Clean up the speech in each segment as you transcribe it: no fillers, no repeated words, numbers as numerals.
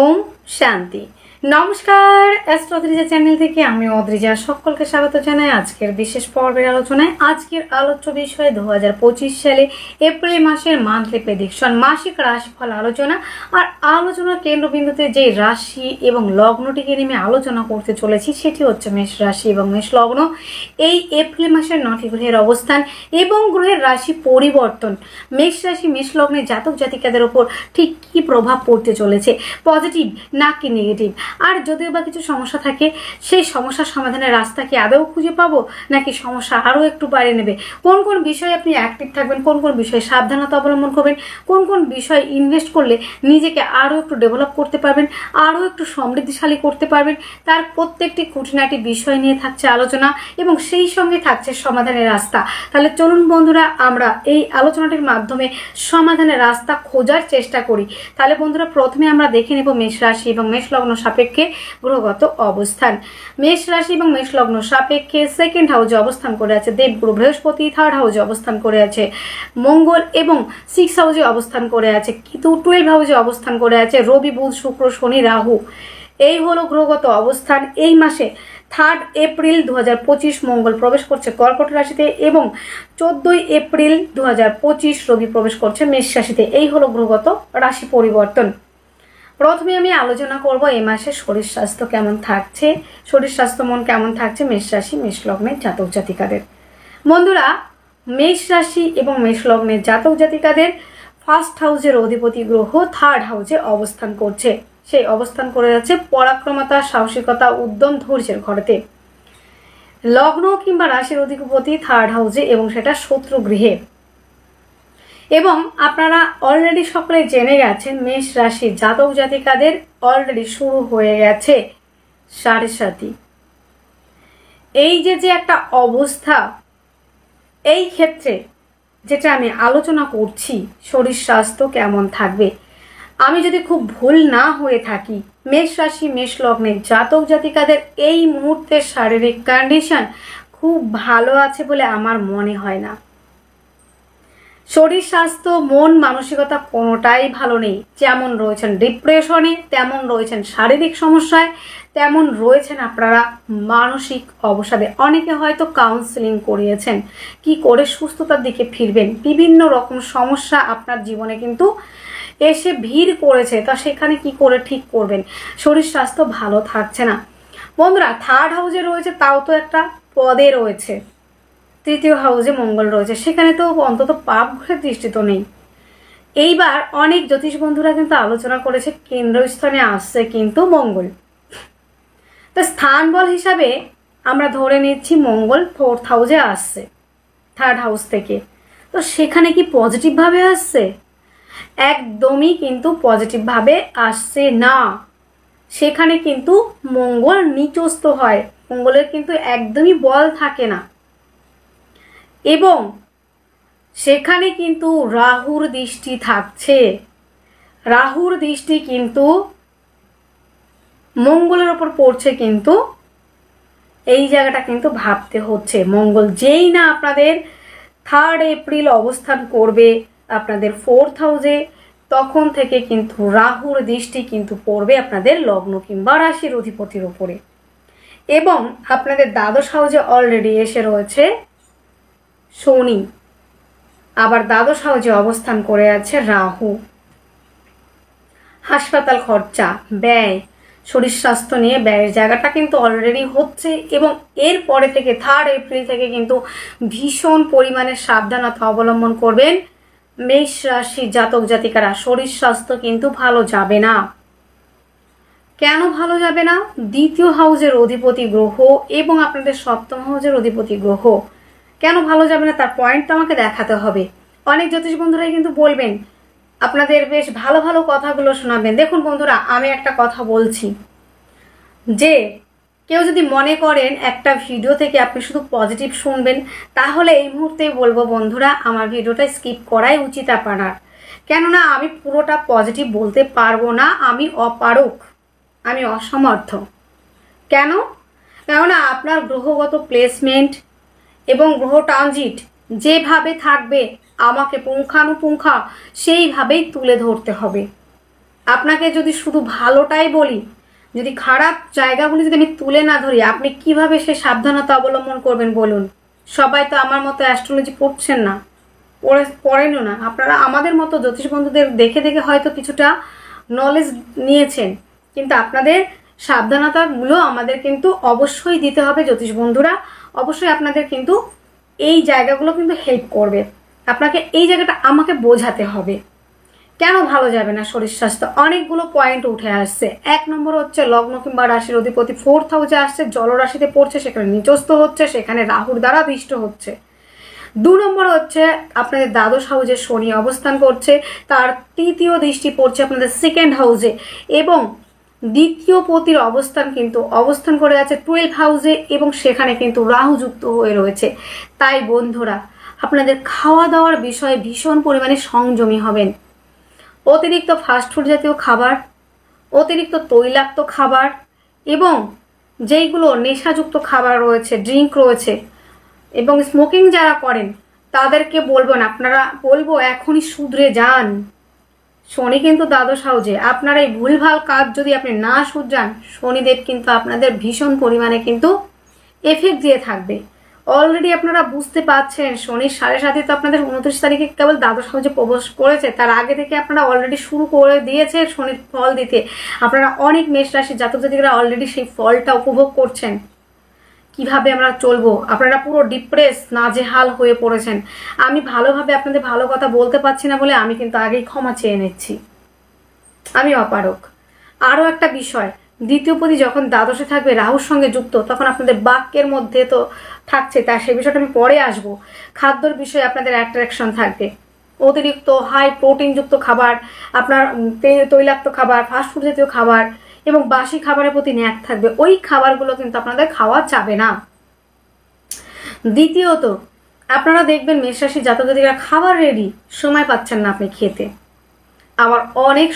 ओम शांति। नमस्कार astro Adrija channel থেকে আমি অদ্রিজা সকলকে স্বাগত জানাই আজকের বিশেষ পর্বের আলোচনায়। আজকের আলোচ্য বিষয় 2025 সালে এপ্রিল মাসের মান্থলি প্রেডিকশন মাসিক রাশিফল আলোচনা। আর আলোচনার কেন্দ্রবিন্দুতে যে রাশি এবং লগ্নটিকে নিয়ে আলোচনা করতে চলেছি সেটি হচ্ছে মেষ রাশি এবং মেষ লগ্ন। এই এপ্রিল মাসের 9টি গ্রহের অবস্থান এবং গ্রহের রাশি পরিবর্তন মেষ রাশি মেষ লগ্নের জাতক জাতিকাদের উপর ঠিক কি প্রভাব পড়তে চলেছে, পজিটিভ নাকি নেগেটিভ। আর যদিও বা কিছু সমস্যা থাকে সেই সমস্যার সমাধানের রাস্তা কি আদৌ খুঁজে পাবো নাকি সমস্যা আরও একটু বাড়িয়ে নেবে, কোন কোন বিষয়ে আপনি অ্যাক্টিভ থাকবেন, কোন কোন বিষয়ে সাবধানতা অবলম্বন করবেন, কোন কোন বিষয়ে ইনভেস্ট করলে নিজেকে আরও একটু ডেভেলপ করতে পারবেন, আরও একটু সমৃদ্ধিশালী করতে পারবেন, তার প্রত্যেকটি খুঁটিনাটি বিষয় নিয়ে থাকছে আলোচনা এবং সেই সঙ্গে থাকছে সমাধানের রাস্তা। তাহলে চলুন বন্ধুরা আমরা এই আলোচনাটির মাধ্যমে সমাধানের রাস্তা খোঁজার চেষ্টা করি। তাহলে বন্ধুরা প্রথমে আমরা দেখে নেব মেষ রাশি এবং মেষ লগ্ন সাপেক্ষে গ্রহগত অবস্থান। মেষ রাশি এবং মেষ লগ্ন সাপেক্ষে সেকেন্ড হাউসে অবস্থান করে আছে দেবগুরু বৃহস্পতি, থার্ড হাউসে অবস্থান করে আছে মঙ্গল এবং 6 হাউসে অবস্থান করে আছে কিন্তু 12 হাউসে অবস্থান করে আছে রবি, বুধ, শুক্র, শনি, রাহু। এই হলো গ্রহগত অবস্থান। এই মাসে 3 এপ্রিল 2025 মঙ্গল প্রবেশ করছে কর্কট রাশিতে এবং 14 এপ্রিল 2025 রবি প্রবেশ করছে মেষ রাশিতে। এই হলো গ্রহগত রাশি পরিবর্তন। প্রথমে আমি আলোচনা করব এই মাসে শরীর স্বাস্থ্য কেমন থাকছে, শরীর স্বাস্থ্য মন কেমন থাকছে মেষ রাশি মেষ লগ্নের জাতক জাতিকাদের। বন্ধুরা মেষ রাশি এবং মেষ লগ্নের জাতক জাতিকাদের ফার্স্ট হাউসের অধিপতি গ্রহ থার্ড হাউসে অবস্থান করছে। সেই অবস্থান করে যাচ্ছে পরাক্রমতা, সাহসিকতা, উদ্যম, ধৈর্যের ঘরেতে। লগ্ন কিংবা রাশির অধিপতি থার্ড হাউসে এবং সেটা শত্রু গৃহে। এবং আপনারা অলরেডি সকলে জেনে গেছেন মেষ রাশির জাতক জাতিকাদের অলরেডি শুরু হয়ে গেছে সাড়ে সাতি। এই যে একটা অবস্থা, এই ক্ষেত্রে যেটা আমি আলোচনা করছি শরীর স্বাস্থ্য কেমন থাকবে, আমি যদি খুব ভুল না হয়ে থাকি মেষ রাশি মেষ লগ্নের জাতক জাতিকাদের এই মুহূর্তে শারীরিক কন্ডিশন খুব ভালো আছে বলে আমার মনে হয় না। শরীর স্বাস্থ্য মন মানসিকতা কোনোটাই ভালো নেই। যেমন রয়েছেন ডিপ্রেশনে, তেমন রয়েছেন শারীরিক সমস্যায়, তেমন রয়েছেন আপনারা মানসিক অবসাদে। অনেকে হয়তো কাউন্সেলিং করিয়েছেন কি করে সুস্থতার দিকে ফিরবেন। বিভিন্ন রকম সমস্যা আপনার জীবনে কিন্তু এসে ভিড় করেছে, তা সেখানে কি করে ঠিক করবেন। শরীর স্বাস্থ্য ভালো থাকছে না বন্ধুরা। থার্ড হাউসে রয়েছে তাও তো একটা পদে রয়েছে, তৃতীয় হাউসে মঙ্গল রয়েছে, সেখানে তো অন্তত পাপ গ্রহের দৃষ্টি তো নেই। এইবার অনেক জ্যোতিষ বন্ধুরা কিন্তু আলোচনা করেছে কেন্দ্রস্থানে আসছে কিন্তু মঙ্গল। তো স্থান বল হিসাবে আমরা ধরে নিচ্ছি মঙ্গল 4th হাউসে আসছে থার্ড হাউস থেকে। তো সেখানে কি পজিটিভভাবে আসছে? একদমই কিন্তু পজিটিভভাবে আসছে না। সেখানে কিন্তু মঙ্গল নিচস্থ হয়, মঙ্গলের কিন্তু একদমই বল থাকে না। এবং সেখানে কিন্তু রাহুর দৃষ্টি থাকছে। রাহুর দৃষ্টি কিন্তু মঙ্গলের ওপর পড়ছে, কিন্তু এই জায়গাটা কিন্তু ভাবতে হচ্ছে। মঙ্গল যেই না আপনাদের 3 এপ্রিল অবস্থান করবে আপনাদের 4th হাউসে, তখন থেকে কিন্তু রাহুর দৃষ্টি কিন্তু পড়বে আপনাদের লগ্ন কিংবা রাশির অধিপতির উপরে। এবং আপনাদের দ্বাদশ হাউসে অলরেডি এসে রয়েছে শনি, আবার দ্বাদশ হাউসে অবস্থান করে আছে রাহু। হাসপাতাল খরচা, ব্যয়, শরীর স্বাস্থ্য নিয়ে ব্যয়ের জায়গাটা কিন্তু অলরেডি হচ্ছে। এবং এর পরে থেকে 3 এপ্রিল থেকে কিন্তু ভীষণ পরিমাণে সাবধানতা অবলম্বন করবেন মেষ রাশি জাতক জাতিকারা। শরীর স্বাস্থ্য কিন্তু ভালো যাবে না। কেন ভালো যাবে না? দ্বিতীয় হাউসের অধিপতি গ্রহ এবং আপনাদের সপ্তম হাউসের অধিপতি গ্রহ কেন ভালো যাবে না তার পয়েন্টটা আমাকে দেখাতে হবে। অনেক জ্যোতিষ বন্ধুরাই কিন্তু বলবেন, আপনাদের বেশ ভালো ভালো কথাগুলো শোনাবেন। দেখুন বন্ধুরা, আমি একটা কথা বলছি যে কেউ যদি মনে করেন একটা ভিডিও থেকে আপনি শুধু পজিটিভ শুনবেন, তাহলে এই মুহূর্তে বলবো বন্ধুরা আমার ভিডিওটা স্কিপ করাই উচিত আপনার। কেননা আমি পুরোটা পজিটিভ বলতে পারবো না, আমি অপারক, আমি অসমর্থ। কেননা আপনার গ্রহগত প্লেসমেন্ট এবং গ্রহ ট্রানজিট যেভাবে থাকবে আমাকে পুঙ্খানুপুঙ্খা সেইভাবেই তুলে ধরতে হবে। আপনাকে যদি শুধু ভালোটাই বলি, যদি খারাপ জায়গাগুলি যদি আমি তুলে না ধরি, আপনি কিভাবে সে সাবধানতা অবলম্বন করবেন বলুন? সবাই তো আমার মতো অ্যাস্ট্রোলজি পড়ছেন না, পড়েনও না। আপনারা আমাদের মতো জ্যোতিষ বন্ধুদের দেখে দেখে হয়তো কিছুটা নলেজ নিয়েছেন, কিন্তু আপনাদের সাবধানতাগুলো আমাদের কিন্তু অবশ্যই দিতে হবে জ্যোতিষ বন্ধুরা। অবশ্যই আপনাদের কিন্তু এই জায়গাগুলো কিন্তু হেল্প করবে। আপনাকে এই জায়গাটা আমাকে বোঝাতে হবে কেন ভালো যাবে না শরীর স্বাস্থ্য। অনেকগুলো পয়েন্ট উঠে আসছে। 1 নম্বর হচ্ছে লগ্ন কিংবা রাশির অধিপতি 4th হাউসে আসছে, জলরাশিতে পড়ছে, সেখানে নিচস্থ হচ্ছে, সেখানে রাহুর দ্বারা বিষ্ট হচ্ছে। 2 নম্বর হচ্ছে আপনাদের দ্বাদশ হাউসে শনি অবস্থান করছে, তার 3য় দৃষ্টি পড়ছে আপনাদের 2nd হাউসে, এবং দ্বিতীয় পতির অবস্থান করে আছে 12 হাউসে, এবং সেখানে কিন্তু রাহু যুক্ত হয়ে রয়েছে। তাই বন্ধুরা, আপনাদের খাওয়া দাওয়ার বিষয়ে ভীষণ পরিমাণে সংযমী হবেন। অতিরিক্ত ফাস্টফুড জাতীয় খাবার, অতিরিক্ত তৈলাক্ত খাবার, এবং যেইগুলো নেশাযুক্ত খাবার রয়েছে, ড্রিঙ্ক রয়েছে, এবং স্মোকিং যারা করেন তাদেরকে বলবো এখনই শুধরে যান। শনি কিন্তু দ্বাদশ হাউসে, আপনার এই ভুলভাল কাজ যদি আপনি না শুধরান, শনিদেব কিন্তু আপনাদের ভীষণ পরিমাণে কিন্তু এফেক্ট দিয়ে থাকবে। অলরেডি আপনারা বুঝতে পারছেন, শনির 7.5 তো আপনাদের 29 তারিখে কেবল দ্বাদশ হাউসে প্রবেশ করেছে, তার আগে থেকে আপনারা অলরেডি শুরু করে দিয়েছে শনির ফল দিতে। আপনারা অনেক মেষ রাশির জাতক জাতিকরা অলরেডি সেই ফলটা উপভোগ করছেন। কিভাবে আমরা চলবো, আপনারা পুরো ডিপ্রেস নাজেহাল হয়ে পড়েছেন। আমি ভালোভাবে আপনাদের ভালো কথা বলতে পারছি না বলে আমি কিন্তু আগেই ক্ষমা চেয়ে নিচ্ছি, আমি অপারক। আরও একটা বিষয়, দ্বিতীয় পতি যখন দ্বাদশে থাকবে রাহুর সঙ্গে যুক্ত, তখন আপনাদের বাক্যের মধ্যে তো থাকছে, তা সে বিষয়টা আমি পরে আসবো। খাদ্যর বিষয়ে আপনাদের অ্যাট্রাকশন থাকবে, অতিরিক্ত হাই প্রোটিনযুক্ত খাবার, আপনার তৈলাক্ত খাবার, ফাস্টফুড জাতীয় খাবার এবং বাসি খাবারের প্রতি ন্যাক থাকবে। ওই খাবারগুলো কিন্তু আপনাদের খাওয়া যাবে না। দ্বিতীয়ত, আপনারা দেখবেন মেষরাশি জাতক জাতিকরা খাবার রেডি, সময় পাচ্ছেন না আপনি খেতে। আবার অনেক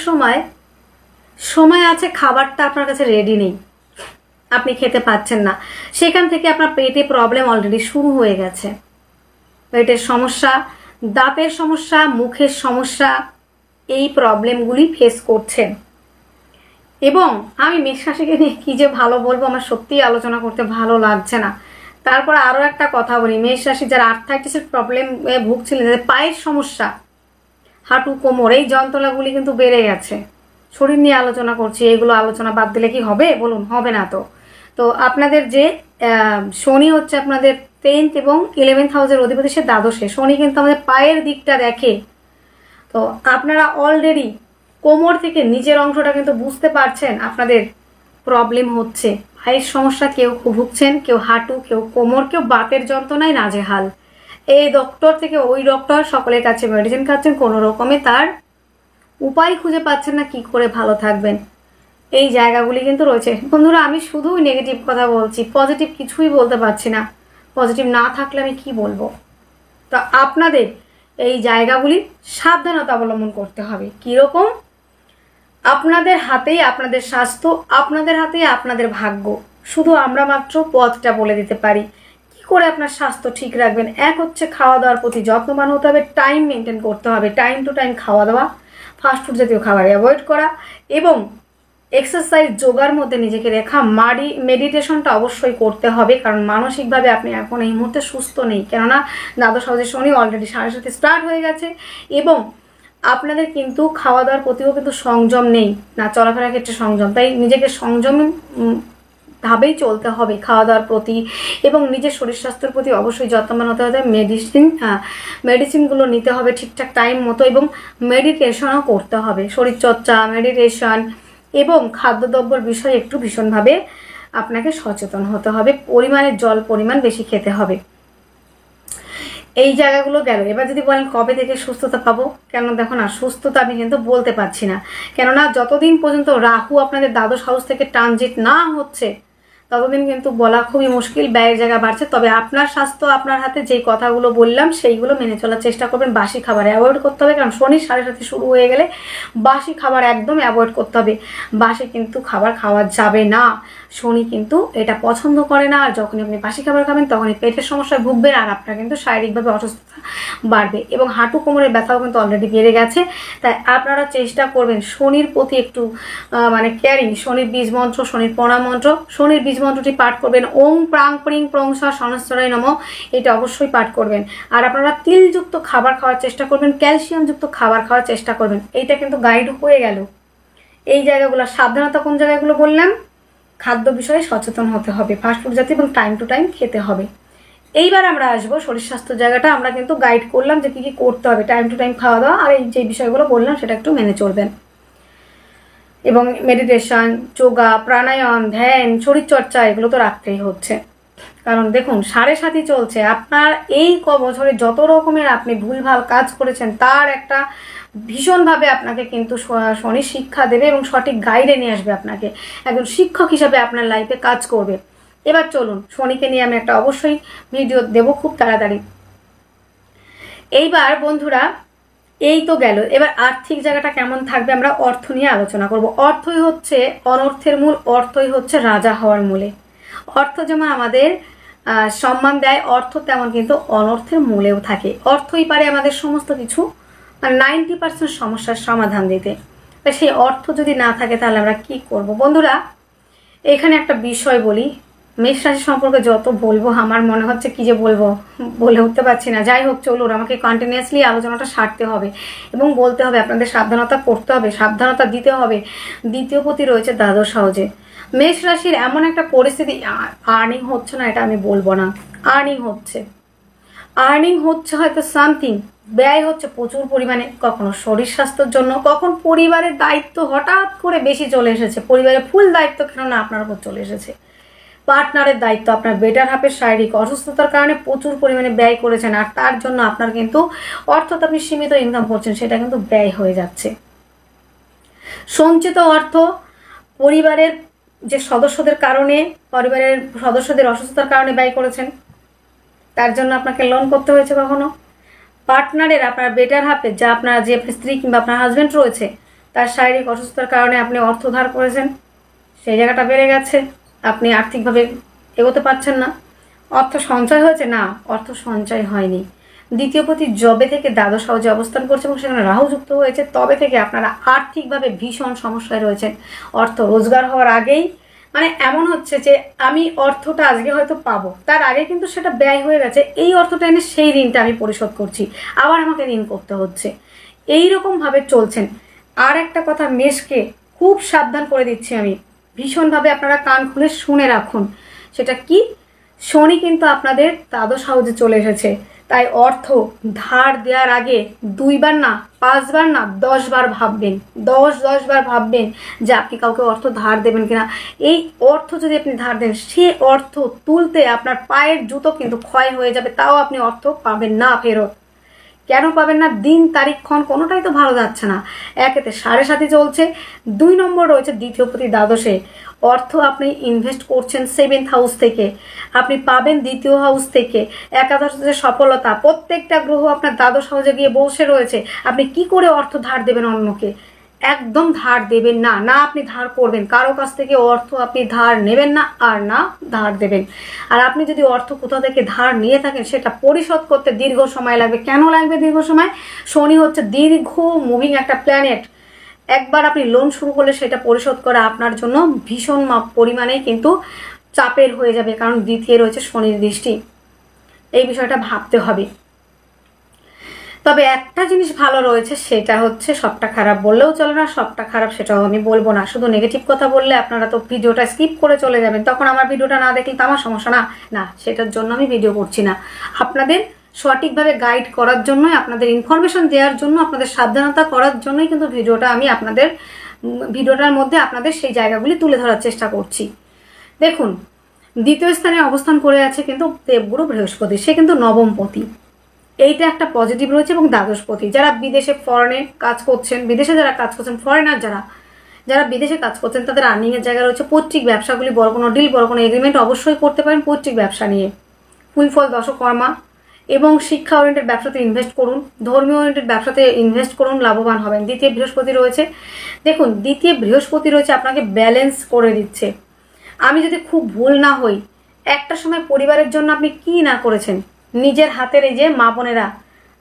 সময় আছে, খাবারটা আপনার কাছে রেডি নেই, আপনি খেতে পাচ্ছেন না। সেখান থেকে আপনার পেটে প্রবলেম অলরেডি শুরু হয়ে গেছে। পেটের সমস্যা, দাঁতের সমস্যা, মুখের সমস্যা, এই প্রবলেমগুলি ফেস করছেন। এবং আমি মেষ রাশিকে নিয়ে কি যে ভালো বলবো, আমার সত্যিই আলোচনা করতে ভালো লাগছে না। তারপর আরও একটা কথা বলি, মেষ রাশি যারা আর্থ্রাইটিসের প্রবলেম ভুগছিলেন, যাদের পায়ের সমস্যা, হাঁটু কোমর, এই যন্ত্রণাগুলি কিন্তু বেড়ে গেছে। শরীর নিয়ে আলোচনা করছি, এগুলো আলোচনা বাদ দিলে কি হবে বলুন? হবে না তো। তো আপনাদের যে শনি হচ্ছে আপনাদের 10th এবং 11th হাউসের অধিপতি, সে দ্বাদশে। শনি কিন্তু আমাদের পায়ের দিকটা দেখে। তো আপনারা অলরেডি কোমর থেকে নিচের অংশটা কিন্তু বুঝতে পারছেন আপনাদের প্রবলেম হচ্ছে। পায়ের সমস্যা কেউ ভুগছেন, কেউ হাঁটু, কেউ কোমর, কেউ বাতের যন্ত্রণায় নাজেহাল। এই ডক্টর থেকে ওই ডক্টর, সকলের কাছে মেডিসিন খাচ্ছেন, কোনো রকমে তার উপায় খুঁজে পাচ্ছেন না কি করে ভালো থাকবেন। এই জায়গাগুলি কিন্তু রয়েছে বন্ধুরা। আমি শুধুই নেগেটিভ কথা বলছি, পজিটিভ কিছুই বলতে পারছি না। পজিটিভ না থাকলে আমি কি বলবো? তো আপনাদের এই জায়গাগুলি সাবধানতা অবলম্বন করতে হবে। কীরকম? আপনাদের হাতেই আপনাদের স্বাস্থ্য, আপনাদের হাতেই আপনাদের ভাগ্য। শুধু আমরা মাত্র পথটা বলে দিতে পারি কি করে আপনার স্বাস্থ্য ঠিক রাখবেন। এক হচ্ছে খাওয়া দাওয়ার প্রতি যত্নবান হতে হবে, টাইম মেনটেন করতে হবে, টাইম টু টাইম খাওয়া দাওয়া, ফাস্টফুড জাতীয় খাবার অ্যাভয়েড করা, এবং এক্সারসাইজ, যোগার মধ্যে নিজেকে রেখা, মেডিটেশনটা অবশ্যই করতে হবে। কারণ মানসিকভাবে আপনি এখন এই মুহূর্তে সুস্থ নেই, কেননা দ্বাদশ হাউসে শনি অলরেডি 7:30 স্টার্ট হয়ে গেছে, এবং আপনাদের কিন্তু খাওয়া দাওয়ার প্রতিও কিন্তু সংযম নেই, না চলাফেরার ক্ষেত্রে সংযম। তাই নিজেকে সংযম ভাবেই চলতে হবে খাওয়া দাওয়ার প্রতি, এবং নিজের শরীর স্বাস্থ্যের প্রতি অবশ্যই যত্নবান হতে হবে। মেডিসিনগুলো নিতে হবে ঠিকঠাক টাইম মতো, এবং মেডিটেশনও করতে হবে। শরীরচর্চা, মেডিটেশন এবং খাদ্যদ্রব্যের বিষয়ে একটু ভীষণভাবে আপনাকে সচেতন হতে হবে। জল পরিমাণ বেশি খেতে হবে। এই জায়গাগুলো গেল। এবার যদি বলেন কবে থেকে সুস্থতা পাবো, কেন দেখো না, সুস্থতা আমি কিন্তু বলতে পারছি না, কেননা যতদিন পর্যন্ত রাহু আপনাদের দ্বাদশ হাউস থেকে ট্রানজিট না হচ্ছে ততদিন কিন্তু বলা খুবই মুশকিল, ব্যয়ের জায়গা বাড়ছে। তবে আপনার স্বাস্থ্য আপনার হাতে, যেই কথাগুলো বললাম সেইগুলো মেনে চলার চেষ্টা করবেন। বাসি খাবার অ্যাভয়েড করতে হবে, কারণ শনির 7:30 শুরু হয়ে গেলে বাসি খাবার একদম অ্যাভয়েড করতে হবে। বাসি কিন্তু খাবার খাওয়া যাবে না, শনি কিন্তু এটা পছন্দ করে না। আর যখনই আপনি বাসি খাবার খাবেন তখনই পেটের সমস্যায় ভুগবেন, আর আপনার কিন্তু শারীরিকভাবে অসুস্থতা বাড়বে এবং হাঁটু কোমরের ব্যথাও কিন্তু অলরেডি বেড়ে গেছে। তাই আপনারা চেষ্টা করবেন শনির প্রতি একটু মানে কেয়ারিং। শনির বীজ মন্ত্র, শনির প্রণাম মন্ত্র, শনির বীজ মন্ত্রটি পাঠ করবেন, ওং প্রাং প্রিং প্রংসা সনস্বরায় নমঃ, এটা অবশ্যই পাঠ করবেন। আর আপনারা তিলযুক্ত খাবার খাওয়ার চেষ্টা করবেন, ক্যালসিয়ামযুক্ত খাবার খাওয়ার চেষ্টা করবেন। এইটা কিন্তু গাইড হয়ে গেল। এই জায়গাগুলো সাবধানতা, কোন জায়গাগুলো বললাম, খাদ্য বিষয়ে সচেতন হতে হবে, ফাস্টফুড জাতীয় এবং টাইম টু টাইম খেতে হবে। এইবার আমরা আসবো শরীর স্বাস্থ্য জায়গাটা। আমরা কিন্তু গাইড করলাম যে কি কি করতে হবে, টাইম টু টাইম খাওয়া দাওয়া, আর এই যে বিষয়গুলো বললাম সেটা একটু মেনে চলবেন। এবং মেডিটেশন, যোগা, প্রাণায়াম, ধ্যান, শরীরচর্চা এগুলো তো রাখতেই হচ্ছে। কারণ দেখুন 7.5 চলছে, আপনার এই বছরে যত রকমের আপনি ভুলভাল কাজ করেছেন তার একটা ভীষণভাবে আপনাকে কিন্তু শনি শিক্ষা দেবে এবং সঠিক গাইডে নিয়ে আসবে, আপনাকে একজন শিক্ষক হিসাবে আপনার লাইফে কাজ করবে। এবার চলুন, শনিকে নিয়ে আমি একটা অবশ্যই ভিডিও দেবো খুব তাড়াতাড়ি। এইবার বন্ধুরা এই তো গেল, এবার আর্থিক জায়গাটা কেমন থাকবে আমরা অর্থ নিয়ে আলোচনা করব। অর্থই হচ্ছে অনর্থের মূল, অর্থই হচ্ছে রাজা হওয়ার মূলে। অর্থ যেমন আমাদের সম্মান দেয়, অর্থ তেমন কিন্তু অনর্থের মূলেও থাকে। অর্থই পারে আমাদের সমস্ত কিছু, মানে 90% সমস্যার সমাধান দিতে। তাই সেই অর্থ যদি না থাকে তাহলে আমরা কি করব বন্ধুরা? এখানে একটা বিষয় বলি, মেষ রাশি সম্পর্কে যত বলবো আমার মনে হচ্ছে কি যে বলবো, বলে উঠতে পারছি না। যাই হোক চলুন, আমাকে কন্টিনিউয়াসলি আলোচনাটা সারতে হবে এবং বলতে হবে, আপনাদের সাবধানতা করতে হবে, সাবধানতা দিতে হবে। দ্বিতীয় পতি রয়েছে দ্বাদশ হাউসে। মেষ রাশির এমন একটা পরিস্থিতি, আর্নিং হচ্ছে না এটা আমি বলবো না, আর্নিং হচ্ছে হয়তো সামথিং, ব্যয় হচ্ছে প্রচুর পরিমাণে, কখনো শরীর স্বাস্থ্যের জন্য, কখন পরিবারের দায়িত্ব হঠাৎ করে বেশি চলে এসেছে, পরিবারের ফুল দায়িত্ব কেননা আপনার উপর চলে এসেছে, পার্টনারের দায়িত্ব, আপনার বেটার হাফের শারীরিক অসুস্থতার কারণে প্রচুর পরিমাণে ব্যয় করেছেন, আর তার জন্য আপনার কিন্তু অর্থাৎ আপনি সীমিত ইনকাম করছেন, সেটা কিন্তু ব্যয় হয়ে যাচ্ছে। সঞ্চিত অর্থ পরিবারের যে সদস্যদের কারণে, পরিবারের সদস্যদের অসুস্থতার কারণে ব্যয় করেছেন, তার জন্য আপনাকে লোন করতে হয়েছে। কখনো পার্টনারের, আপনার বেটার হাফে যা আপনার যে স্ত্রী কিংবা আপনার হাজবেন্ড রয়েছে, তার শারীরিক অসুস্থতার কারণে আপনি অর্থ ধার করেছেন, সেই জায়গাটা বেড়ে গেছে, আপনি আর্থিকভাবে এগোতে পারছেন না। অর্থ সঞ্চয় হয়েছে না, অর্থ সঞ্চয় হয়নি। দ্বিতীয় পতি জবে থেকে দ্বাদশ হাউসে অবস্থান করছে এবং সেখানে রাহু যুক্ত হয়েছে, তবে থেকে আপনারা আর্থিকভাবে ভীষণ সমস্যায় রয়েছেন। অর্থ রোজগার হওয়ার আগেই মানে এমন হচ্ছে যে আমি অর্থটা আজকে হয়তো পাবো, তার আগে কিন্তু সেটা ব্যয় হয়ে গেছে, এই অর্থটা এনে সেই ঋণটা আমি পরিশোধ করছি, আবার আমাকে ঋণ করতে হচ্ছে, এইরকম ভাবে চলছেন। আর একটা কথা মেষকে খুব সাবধান করে দিচ্ছি আমি, ভীষণভাবে আপনারা কান খুলে শুনে রাখুন। সেটা কি, শনি কিন্তু আপনাদের দ্বাদশ হাউসে চলে এসেছে, তাই অর্থ ধার দেওয়ার আগে 2 বার না 5 বার না 10 বার ভাববেন, 10 বার ভাববেন যে আপনি কাউকে অর্থ ধার দেবেন কিনা। এই অর্থ যদি আপনি ধার দেন, সে অর্থ তুলতে আপনার পায়ের জুতো কিন্তু ক্ষয় হয়ে যাবে, তাও আপনি অর্থ পাবেন না ফেরত। কেন পাবেন না? দিন তারিখ ক্ষণ কোনোটাই তো ভালো যাচ্ছে না। একেতে 7.5 চলছে, 2 নম্বর রয়েছে দ্বিতীয় পতি দ্বাদশে। অর্থ আপনি ইনভেস্ট করছেন 7th হাউস থেকে, আপনি পাবেন দ্বিতীয় হাউস থেকে। একাদশ হাউসে সফলতা, প্রত্যেকটা গ্রহ আপনার দ্বাদশ হাউসে গিয়ে বসে রয়েছে। আপনি কি করে অর্থ ধার দেবেন অন্যকে? একদম ধার দেবেন না, না আপনি ধার করবেন, কারো কাছ থেকে অর্থ আপনি ধার নেবেন না, আর না ধার দেবেন। আর আপনি যদি অর্থ কোথা থেকে ধার নিয়ে থাকেন সেটা পরিশোধ করতে দীর্ঘ সময় লাগবে। কেন লাগবে দীর্ঘ সময়? শনি হচ্ছে দীর্ঘ মুভিং একটা প্ল্যানেট। একবার আপনি লোন শুরু করলে সেটা পরিশোধ করা আপনার জন্য ভীষণ পরিমাণেই কিন্তু চাপের হয়ে যাবে, কারণ দ্বিতীয় রয়েছে শনির দৃষ্টি। এই বিষয়টা ভাবতে হবে। তবে একটা জিনিস ভালো রয়েছে, সেটা হচ্ছে সবটা খারাপ বললেও চলে না, সবটা খারাপ সেটাও আমি বলবো না। শুধু নেগেটিভ কথা বললে আপনারা তো ভিডিওটা স্কিপ করে চলে যাবেন, তখন আমার ভিডিওটা না দেখলে তো আমার সমস্যা না, না সেটার জন্য আমি ভিডিও করছি না। আপনাদের সঠিকভাবে গাইড করার জন্যই, আপনাদের ইনফরমেশন দেওয়ার জন্য, আপনাদের সাবধানতা করার জন্যই কিন্তু ভিডিওটা আমি ভিডিওটার মধ্যে আপনাদের সেই জায়গাগুলি তুলে ধরার চেষ্টা করছি। দেখুন, দ্বিতীয় স্থানে অবস্থান করে আছে কিন্তু দেবগুরু বৃহস্পতি, সে কিন্তু নবমপতি। এইটা একটা পজিটিভ রয়েছে। এবং দ্বাদশপতি, যারা বিদেশে ফরেনে কাজ করছেন, বিদেশে যারা কাজ করছেন, ফরেনার যারা, যারা বিদেশে কাজ করছেন তাদের আর্নিং এর জায়গা রয়েছে। পৈতৃক ব্যবসাগুলি, বড় কোনো ডিল, বড় কোনো এগ্রিমেন্ট অবশ্যই করতে পারেন পৈতৃক ব্যবসা নিয়ে। ফুলফল দশকর্মা এবং শিক্ষা ওরিয়েন্টেড ব্যবসাতে ইনভেস্ট করুন, ধর্মীয় ওরিয়েন্টেড ব্যবসাতে ইনভেস্ট করুন, লাভবান হবেন। দ্বিতীয় বৃহস্পতি রয়েছে, দেখুন দ্বিতীয় বৃহস্পতি রয়েছে আপনাকে ব্যালেন্স করে দিচ্ছে। আমি যদি খুব ভুল না হই, একটা সময় পরিবারের জন্য আপনি কি না করেছেন, নিজের হাতের এই যে মা বোনেরা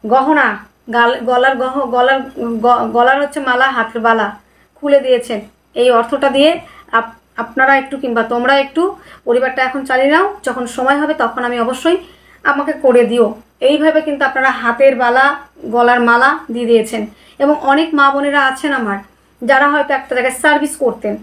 গহনা, গলার হচ্ছে মালা, হাতের বালা খুলে দিয়েছেন। এই অর্থটা দিয়ে আপনারা একটু কিংবা তোমরা একটু পরিবারটা এখন চালিয়ে নাও, যখন সময় হবে তখন আমি অবশ্যই আমাকে করে দিও, এইভাবে কিন্তু আপনারা হাতের বালা, গলার মালা দিয়ে দিয়েছেন। এবং অনেক মা বোনেরা আছেন আমার, যারা হয়তো একটা জায়গায় সার্ভিস করতেন,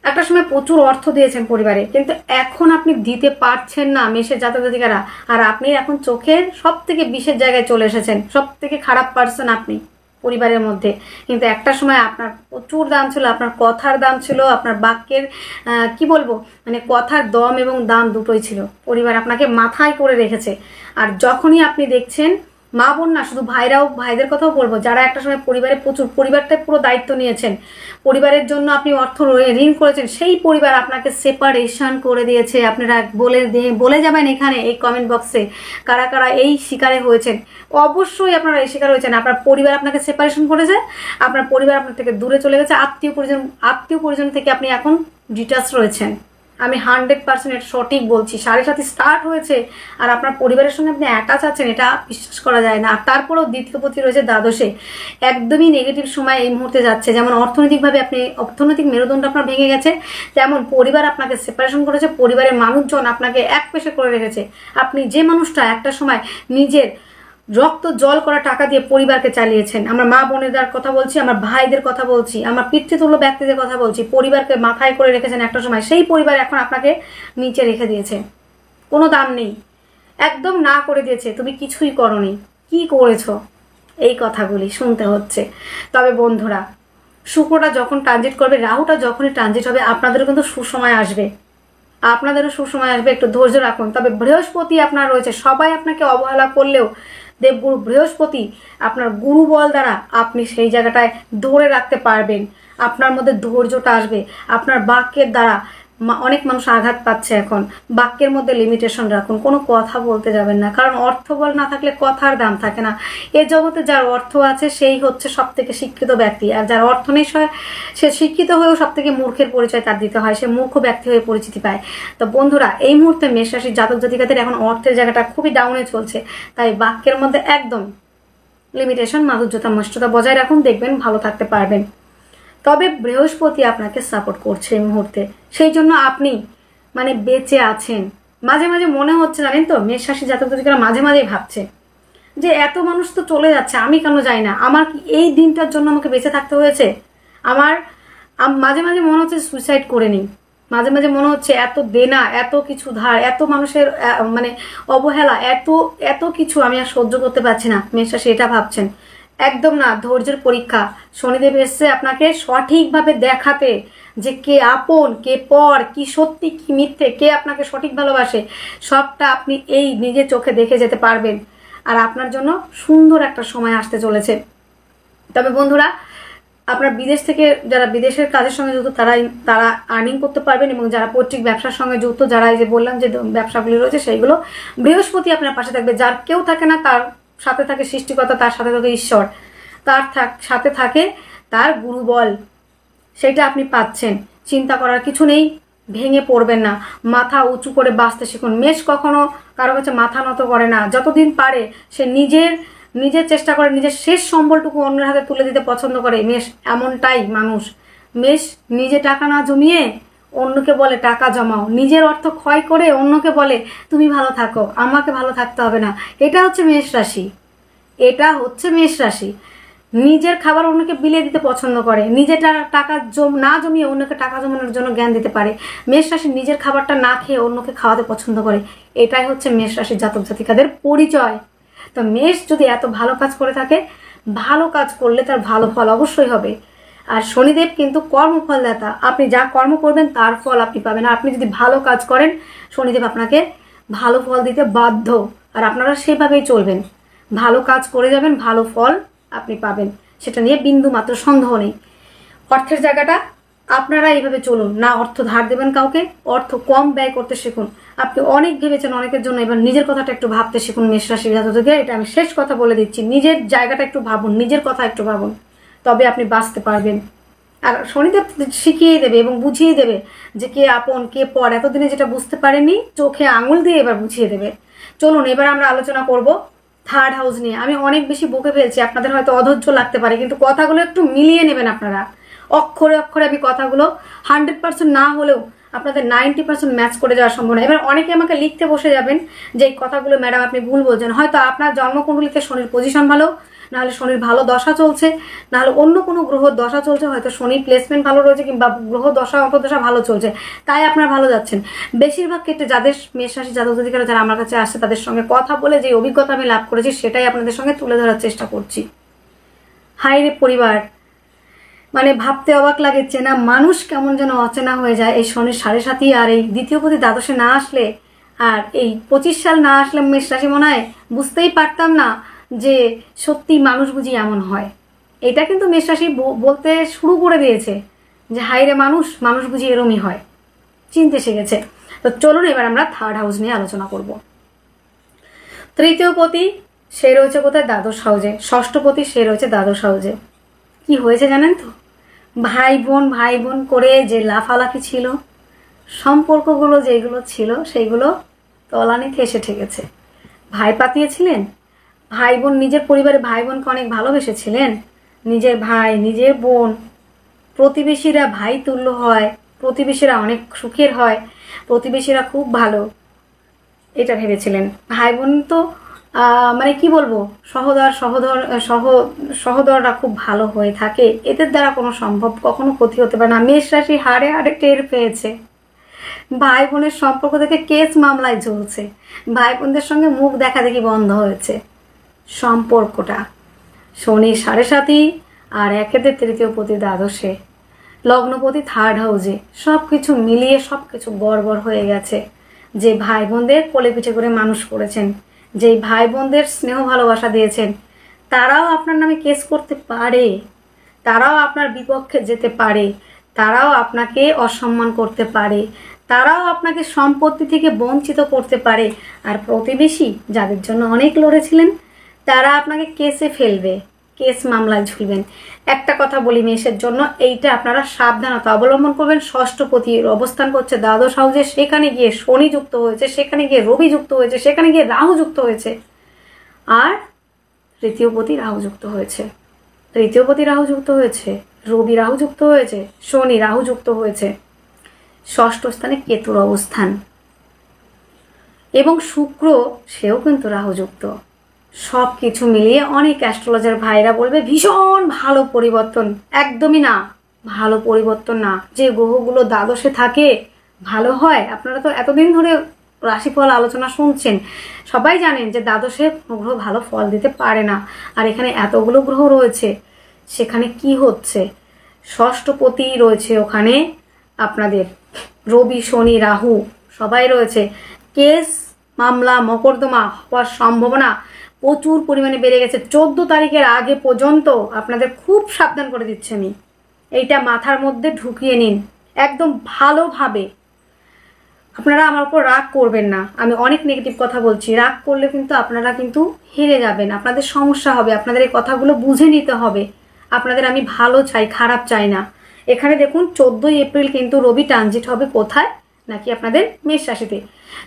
একটা সময় প্রচুর অর্থ দিয়েছেন পরিবারে, কিন্তু এখন আপনি দিতে পারছেন না মেষের জাতক জাতিকারা। আর আপনি এখন চোখের সব থেকে বিশেষ জায়গায় চলে এসেছেন, সব থেকে খারাপ পার্সন আপনি পরিবারের মধ্যে। কিন্তু একটা সময় আপনার প্রচুর দাম ছিল, আপনার কথার দাম ছিল, আপনার বাক্যের কি বলবো, মানে কথার দম এবং দাম দুটোই ছিল। পরিবার আপনাকে মাথায় করে রেখেছে। আর যখনই আপনি দেখছেন, মা বোন না শুধু ভাইদের কথাও বলবো, যারা একটা সময় পরিবারে প্রচুর, পরিবারটাই পুরো দায়িত্ব নিয়েছেন, পরিবারের জন্য আপনি অর্থ ঋণ করেছেন, সেই পরিবার আপনাকে সেপারেশন করে দিয়েছে। আপনারা বলে যাবেন এখানে এই কমেন্ট বক্সে কারা কারা এই শিকারে হয়েছেন। অবশ্যই আপনারা এই শিকার হয়েছেন। আপনার পরিবার আপনাকে সেপারেশন করেছে, আপনার পরিবার আপনার থেকে দূরে চলে গেছে, আত্মীয় পরিজন থেকে আপনি এখন ডিটাচ রয়েছেন। আমি 100% সঠিক বলছি। 7.5 স্টার্ট হয়েছে আর আপনার পরিবারের সঙ্গে আপনি অ্যাটাচ আছেন, এটা বিশ্বাস করা যায় না। আর তারপরেও দ্বিতীয় পতি রয়েছে দ্বাদশে, একদমই নেগেটিভ সময় এই মুহূর্তে যাচ্ছে। যেমন অর্থনৈতিকভাবে অর্থনৈতিক মেরুদণ্ড আপনার ভেঙে গেছে, তেমন পরিবার আপনাকে সেপারেশন করেছে, পরিবারের মানুষজন আপনাকে এক পেশে করে রেখেছে। আপনি যে মানুষটা একটা সময় নিজের রক্ত জল করা টাকা দিয়ে পরিবারকে চালিয়েছেন, আমার মা বোনেদের কথা বলছি, আমার ভাইদের কথা বলছি, আমার পিতৃতুল্য ব্যক্তিদের কথা বলছি, পরিবারকে মাথায় করে রেখেছেন একটা সময়, সেই পরিবার এখন আপনাকে নিচে রেখে দিয়েছে, কোনো দাম নেই, একদম না করে দিয়েছে, তুমি কিছুই করনি, কি করেছো, এই কথাগুলি শুনতে হচ্ছে। তবে বন্ধুরা, শুক্রটা যখন ট্রানজিট করবে, রাহুটা যখনই ট্রানজিট হবে, আপনাদেরও কিন্তু সুসময় আসবে, আপনাদেরও সুসময় আসবে, একটু ধৈর্য রাখুন। তবে বৃহস্পতি আপনার রয়েছে, সবাই আপনাকে অবহেলা করলেও দেবগুরু বৃহস্পতি আপনার গুরু বল দ্বারা আপনি সেই জায়গাটায় ধরে রাখতে পারবেন। আপনার মধ্যে ধৈর্যটা আসবে। আপনার বাক্যের দ্বারা অনেক মানুষ আঘাত পাচ্ছে এখন, বাক্যের মধ্যে লিমিটেশন রাখুন, কোনো কথা বলতে যাবেন না, কারণ অর্থবল না থাকলে কথার দাম থাকে না। এ জগতে যার অর্থ আছে সেই হচ্ছে সব থেকে শিক্ষিত ব্যক্তি, আর যার অর্থ নেই সে শিক্ষিত হয়েও সব থেকে মূর্খের পরিচয় তার দিতে হয়, সে মূর্খ ব্যক্তি হয়ে পরিচিতি পায়। তো বন্ধুরা, এই মুহূর্তে মেষ রাশির জাতক জাতিকাদের এখন অর্থের জায়গাটা খুবই ডাউনে চলছে, তাই বাক্যের মধ্যে একদম লিমিটেশন, মাধুর্যতা, মষ্টতা বজায় রাখুন, দেখবেন ভালো থাকতে পারবেন। তবে বৃহস্পতি আপনাকে সাপোর্ট করছে এই মুহূর্তে, সেই জন্য আপনি মানে বেঁচে আছেন। মাঝে মাঝে মনে হচ্ছে, জানেন তো, মেষ রাশি জাতক জাতিকারা মাঝে মাঝে ভাবছে যে এত মানুষ তো চলে যাচ্ছে, আমি কেন যাই না, আমার কি এই দিনটার জন্য আমাকে বেঁচে থাকতে হয়েছে। মাঝে মাঝে মনে হচ্ছে সুইসাইড করে নিই, মাঝে মাঝে মনে হচ্ছে এত দেনা, এত কিছু ধার, এত মানুষের মানে অবহেলা, এত কিছু আমি আর সহ্য করতে পারছি না। মেষ রাশি এটা ভাবছেন, একদম না, ধৈর্যের পরীক্ষা। শনিদেব এসছে আপনাকে সঠিকভাবে দেখাতে যে কে আপন, কে পর, কি সত্যি, কি মিথ্যে, কে আপনাকে সঠিক ভালোবাসে, সবটা আপনি এই নিজের চোখে দেখে যেতে পারবেন। আর আপনার জন্য সুন্দর একটা সময় আসতে চলেছে। তবে বন্ধুরা, আপনার বিদেশ থেকে যারা বিদেশের কাজের সঙ্গে যুক্ত তারা আর্নিং করতে পারবেন, এবং যারা পৈতৃক ব্যবসার সঙ্গে যুক্ত, যারা এই যে বললাম যে ব্যবসাগুলি রয়েছে, সেইগুলো বৃহস্পতি আপনার পাশে থাকবে। যার কেউ থাকে না, তার সাথে থাকে সৃষ্টিকর্তা, তার সাথে থাকে ঈশ্বর, তার সাথে থাকে তার গুরু বল, সেটা আপনি পাচ্ছেন। চিন্তা করার কিছু নেই, ভেঙে পড়বেন না, মাথা উঁচু করে বাঁচতে শিখুন। মেষ কখনো কারো কাছে মাথা নত করে না, যতদিন পারে সে নিজের চেষ্টা করে, নিজের শেষ সম্বলটুকু অন্যের হাতে তুলে দিতে পছন্দ করে। মেষ এমনটাই মানুষ। মেষ নিজে টাকা না জমিয়ে অন্যকে বলে টাকা জমাও, নিজের অর্থ ক্ষয় করে অন্যকে বলে তুমি ভালো থাকো, আমাকে ভালো থাকতে হবে না। এটা হচ্ছে মেষ রাশি, এটা হচ্ছে মেষ রাশি। নিজের খাবার অন্যকে বিলিয়ে দিতে পছন্দ করে, নিজের টাকা না জমিয়ে অন্যকে টাকা জমানোর জন্য জ্ঞান দিতে পারে। মেষ রাশি নিজের খাবারটা না খেয়ে অন্যকে খাওয়াতে পছন্দ করে। এটাই হচ্ছে মেষ রাশির জাতক জাতিকাদের পরিচয়। তো মেষ যদি এত ভালো কাজ করে থাকে, ভালো কাজ করলে তার ভালো ফল অবশ্যই হবে। আর শনিদেব কিন্তু কর্মফলদাতা, আপনি যা কর্ম করবেন তার ফল আপনি পাবেন। আর আপনি যদি ভালো কাজ করেন, শনিদেব আপনাকে ভালো ফল দিতে বাধ্য, আর আপনারা সেভাবেই চলবেন, ভালো কাজ করে যাবেন, ভালো ফল আপনি পাবেন, সেটা নিয়ে বিন্দু মাত্র সন্দেহ নেই। অর্থের জায়গাটা আপনারা এইভাবে চলুন না, অর্থ ধার দেবেন কাউকে, অর্থ কম ব্যয় করতে শিখুন। আপনি অনেক ভেবেছেন অনেকের জন্য, এবার নিজের কথাটা একটু ভাবতে শিখুন। মেষ রাশি জাতকদের এটা আমি শেষ কথা বলে দিচ্ছি, নিজের জায়গাটা একটু ভাবুন, নিজের কথা একটু ভাবুন, তবে আপনি বাঁচতে পারবেন। আর শনিদেব শিখিয়ে দেবে এবং বুঝিয়ে দেবে যে কে আপন কে পর, এতদিনে যেটা বুঝতে পারেনি চোখে আঙুল দিয়ে এবার বুঝিয়ে দেবে। চলুন এবার আমরা আলোচনা করব থার্ড হাউস নিয়ে। আমি অনেক বেশি বকে ফেলছি, আপনাদের হয়তো অধৈর্য লাগতে পারে, কিন্তু কথাগুলো একটু মিলিয়ে নেবেন আপনারা। অক্ষরে অক্ষরে আমি কথাগুলো 100% না হলেও আপনাদের 90% ম্যাচ করে যাওয়ার সম্ভাবনা। এবার অনেকে আমাকে লিখতে বসে যাবেন যে এই কথাগুলো ম্যাডাম আপনি ভুল বলছেন। হয়তো আপনার জন্মকুণ্ডলিতে শনির পজিশন ভালো, নাহলে শনির ভালো দশা চলছে, নাহলে অন্য কোনো গ্রহর দশা চলছে, হয়তো শনি প্লেসমেন্ট ভালো রয়েছে কিংবা গ্রহ দশা অন্তর্দশা ভালো চলছে, তাই আপনারা ভালো যাচ্ছেন। বেশিরভাগ ক্ষেত্রে যাদের মেষ রাশি জাতক জাতিকারা যারা আমার কাছে আসছে তাদের সঙ্গে কথা বলে যে অভিজ্ঞতা আমি লাভ করেছি সেটাই আপনাদের সঙ্গে তুলে ধরার চেষ্টা করছি। হাই রে পরিবার, মানে ভাবতে অবাক লাগে, চেনা মানুষ কেমন যেন অচেনা হয়ে যায় এই শনির 7.5 আর এই দ্বিতীয়পতি দ্বাদশে না আসলে, আর এই 25 সাল না আসলে মেষ রাশি মনে হয় বুঝতেই পারতাম না যে সত্যি মানুষ বুঝি এমন হয়। এটা কিন্তু মেষ রাশি বলতে শুরু করে দিয়েছে যে হাইরে মানুষ, মানুষ বুঝি এরমই হয়, চিনতে শিখেছে। তো চলুন এবার আমরা থার্ড হাউস নিয়ে আলোচনা করব। তৃতীয় পতি সে রয়েছে কোথায়? দ্বাদশ হাউজে। ষষ্ঠ পতি সে রয়েছে দ্বাদশ হাউজে। কি হয়েছে জানেন তো? ভাই বোন করে যে লাফালাফি ছিল, সম্পর্কগুলো যেগুলো ছিল সেইগুলো তলানিতে এসে ঠেকেছে। ভাই পাতিয়েছিলেন, ভাই বোন নিজের পরিবারে ভাই বোনকে অনেক ভালোবেসেছিলেন, নিজের ভাই নিজের বোন, প্রতিবেশীরা ভাই তুল্য হয়, প্রতিবেশীরা অনেক সুখের হয়, প্রতিবেশীরা খুব ভালো, এটা ভেবেছিলেন। ভাই বোন তো মানে কি বলবো, সহদররা খুব ভালো হয়ে থাকে, এদের দ্বারা কোনো সম্ভব কখনো ক্ষতি হতে পারে না। মেষ রাশি হাড়ে হাড়ে টের পেয়েছে, ভাই বোনের সম্পর্ক থেকে কেস মামলায় ঝুলছে, ভাই বোনদের সঙ্গে মুখ দেখা দেখি বন্ধ হয়েছে সম্পর্কটা। শনি 7.5 আর একেতে তৃতীয় পতি দ্বাদশে, লগ্নপতি থার্ড হাউসে, সব কিছু মিলিয়ে সব কিছু গড়বড় হয়ে গেছে। যে ভাই বোনদের কোলে পিঠে করে মানুষ করেছেন, যেই ভাই বোনদের স্নেহ ভালোবাসা দিয়েছেন, তারাও আপনার নামে কেস করতে পারে, তারাও আপনার বিপক্ষে যেতে পারে, তারাও আপনাকে অসম্মান করতে পারে, তারাও আপনাকে সম্পত্তি থেকে বঞ্চিত করতে পারে। আর প্রতিবেশী যাদের জন্য অনেক লড়েছিলেন তারা আপনাকে কেসে ফেলবে, কেস মামলায় ঝুলবেন। একটা কথা বলি মেষের জন্য, এইটা আপনারা সাবধানতা অবলম্বন করবেন। ষষ্ঠপতি অবস্থান করছে দ্বাদশ হাউসে, সেখানে গিয়ে শনি যুক্ত হয়েছে, সেখানে গিয়ে রবি যুক্ত হয়েছে, সেখানে গিয়ে রাহু যুক্ত হয়েছে, আর তৃতীয়পতি রাহু যুক্ত হয়েছে, তৃতীয়পতি রাহু যুক্ত হয়েছে, রবি রাহু যুক্ত হয়েছে, শনি রাহু যুক্ত হয়েছে, ষষ্ঠ স্থানে কেতুর অবস্থান, এবং শুক্র সেও কিন্তু রাহু যুক্ত। সব কিছু মিলিয়ে অনেক অ্যাস্ট্রোলজার ভাইরা বলবে ভীষণ ভালো পরিবর্তন। একদমই না, ভালো পরিবর্তন না। যে গ্রহগুলো দ্বাদশে থাকে ভালো হয়, আপনারা তো এতদিন ধরে রাশিফল আলোচনা শুনছেন, সবাই জানেন যে দ্বাদশে গ্রহ ভালো ফল দিতে পারে না। আর এখানে এতগুলো গ্রহ রয়েছে, সেখানে কি হচ্ছে? ষষ্ঠপতি রয়েছে ওখানে, আপনাদের রবি শনি রাহু সবাই রয়েছে। কেস মামলা মকদ্দমা হওয়ার সম্ভাবনা প্রচুর পরিমাণে বেড়ে গেছে। 14 তারিখের আগে পর্যন্ত আপনাদের খুব সাবধান করে দিচ্ছি আমি, এইটা মাথার মধ্যে ঢুকিয়ে নিন একদম ভালোভাবে। আপনারা আমার উপর রাগ করবেন না, আমি অনেক নেগেটিভ কথা বলছি, রাগ করলে কিন্তু আপনারা কিন্তু হেরে যাবেন, আপনাদের সমস্যা হবে। আপনাদের এই কথাগুলো বুঝে নিতে হবে। আপনাদের আমি ভালো চাই, খারাপ চাই না। এখানে দেখুন 14 এপ্রিল কিন্তু রবি ট্রানজিট হবে কোথায়? নাকি আপনাদের মেষ রাশিতে।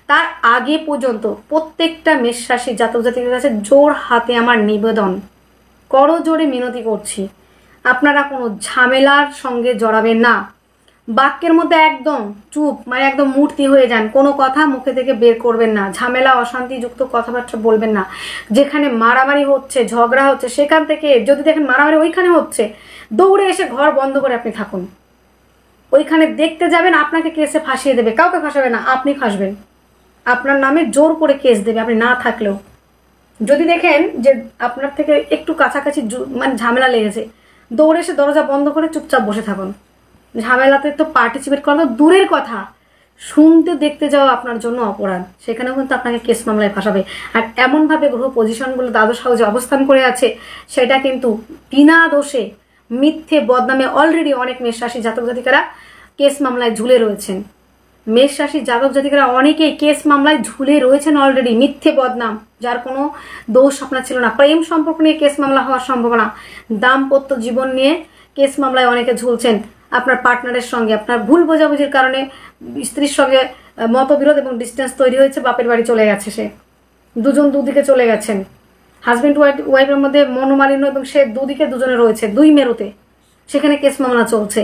তার আগে পর্যন্ত প্রত্যেকটা মেষ রাশি জাতক জাতিকের কাছে জোর হাতে আমার নিবেদন, করজোড়ে মিনতি করছি, আপনারা কোনো ঝামেলার সঙ্গে জড়াবেন না। বাক্যের মধ্যে একদম চুপ, মানে একদম মূর্তি হয়ে যান, কোনো কথা মুখে থেকে বের করবেন না, ঝামেলা অশান্তিযুক্ত কথাবার্তা বলবেন না। যেখানে মারামারি হচ্ছে ঝগড়া হচ্ছে সেখান থেকে যদি দেখেন মারামারি ওইখানে হচ্ছে, দৌড়ে এসে ঘর বন্ধ করে আপনি থাকুন। ওইখানে দেখতে যাবেন, আপনাকে কেসে ফাঁসিয়ে দেবে, কাউকে ফাঁসাবে না, আপনি ফাঁসবেন। আপনার নামে জোর করে কেস দেবে আপনি না থাকলেও। যদি দেখেন যে আপনার থেকে একটু কাছাকাছি মানে ঝামেলা লেগেছে, দৌড়ে এসে দরজা বন্ধ করে চুপচাপ বসে থাকুন। ঝামেলাতে তো পার্টিসিপেট করা তো দূরের কথা, শুনতে দেখতে যাওয়া আপনার জন্য অপরাধ, সেখানেও কিন্তু আপনাকে কেস মামলায় ফাঁসাবে। আর এমনভাবে গ্রহ পজিশনগুলো দ্বাদশ হাউসে অবস্থান করে আছে, সেটা কিন্তু বিনা দোষে মিথ্যে বদনামে অলরেডি অনেক মেষ রাশি জাতক জাতিকারা কেস মামলায় ঝুলে রয়েছেন। মেষ রাশি জাতক জাতিকারা অনেকেই কেস মামলায় ঝুলে রয়েছেন অলরেডি, মিথ্যে বদনাম, যার কোনো দোষ আপনার ছিল না। প্রেম সম্পর্ক নিয়ে কেস মামলা হওয়ার সম্ভাবনা, দাম্পত্য জীবন নিয়ে কেস মামলায় অনেকে ঝুলছেন। আপনার পার্টনারের সঙ্গে আপনার ভুল বোঝাবুঝির কারণে স্ত্রীর সঙ্গে মতবিরোধ এবং ডিস্টেন্স তৈরি হয়েছে, বাপের বাড়ি চলে গেছে সে, দুজন দুদিকে চলে গেছেন। হাজব্যান্ড ওয়াইফের মধ্যে মনোমালিন্য এবং সে দুদিকে দুজনে রয়েছে, দুই মেরুতে, সেখানে কেস মামলা চলছে।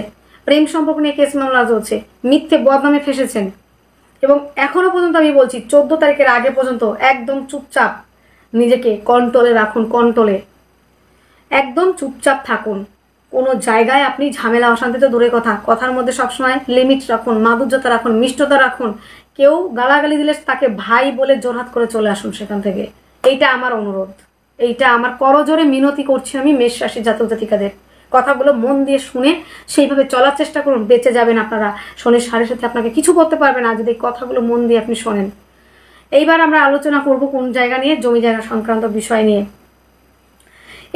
প্রেম সম্পর্ক নিয়ে কেস মামলা চলছে, মিথ্যে বদনামে ফেসেছেন। এবং এখনো পর্যন্ত আমি বলছি 14 তারিখের আগে পর্যন্ত একদম চুপচাপ নিজেকে কন্ট্রোলে রাখুন, কন্ট্রোলে একদম চুপচাপ থাকুন। কোনো জায়গায় আপনি ঝামেলা অশান্তি তো দূরের কথা, কথার মধ্যে সবসময় লিমিট রাখুন, মাধুর্যতা রাখুন, মিষ্টতা রাখুন। কেউ গালাগালি দিলে তাকে ভাই বলে জোরহাত করে চলে আসুন সেখান থেকে। এইটা আমার অনুরোধ, এইটা আমার করজোরে মিনতি করছি আমি মেষ রাশি জাতক জাতিকাদের। কথাগুলো মন দিয়ে শুনে সেইভাবে চলার চেষ্টা করুন, বেঁচে যাবেন আপনারা। শনির সাড়ে সাথে আপনাকে কিছু করতে পারবে না যদি কথাগুলো মন দিয়ে আপনি শোনেন। এইবার আমরা আলোচনা করব কোন জায়গা নিয়ে, জমি জায়গা সংক্রান্ত বিষয় নিয়ে।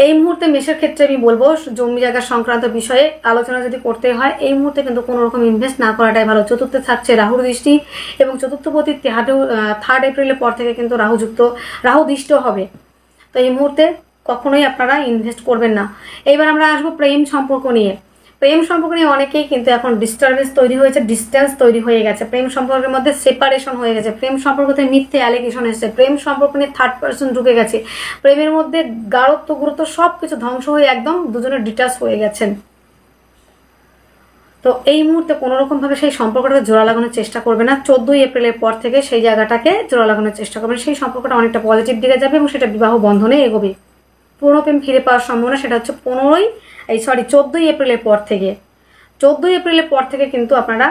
এই মুহূর্তে মেষের ক্ষেত্রে আমি বলবো জমি জায়গা সংক্রান্ত বিষয়ে আলোচনা যদি করতে হয় এই মুহূর্তে কিন্তু কোনো রকম ইনভেস্ট না করাটাই ভালো। চতুর্থে থাকছে রাহুর দৃষ্টি এবং চতুর্থপতি 3 এপ্রিলের পর থেকে কিন্তু রাহু দৃষ্ট হবে। তো এই মুহূর্তে কখনোই আপনারা ইনভেস্ট করবেন না। এইবার আমরা আসবো প্রেম সম্পর্ক নিয়ে। প্রেম সম্পর্ক নিয়ে অনেকেই কিন্তু এখন ডিস্টারবেন্স তৈরি হয়েছে, ডিস্টেন্স তৈরি হয়ে গেছে, প্রেম সম্পর্কের মধ্যে সেপারেশন হয়ে গেছে, প্রেম সম্পর্কতে মিথ্যে অ্যালিগেশন এসেছে, প্রেম সম্পর্ক নিয়ে থার্ড পার্সন ঢুকে গেছে, প্রেমের মধ্যে গাঢ়ত্ব গুরুত্ব সবকিছু ধ্বংস হয়ে একদম দুজনে ডিটাচ হয়ে গেছেন। তো এই মুহূর্তে কোনো রকম ভাবে সেই সম্পর্কটাকে জোড়া লাগানোর চেষ্টা করবে না। 14 এপ্রিলের পর থেকে সেই জায়গাটাকে জোড়া লাগানোর চেষ্টা করবেন। সেই সম্পর্কটা অনেকটা পজিটিভ দিকে যাবে এবং সেটা বিবাহ বন্ধনে এগোবে। পুরনো প্রেম ফিরে পাওয়ার সম্ভাবনা সেটা হচ্ছে 14 এপ্রিলের পর থেকে। 14 এপ্রিলের পর থেকে কিন্তু আপনারা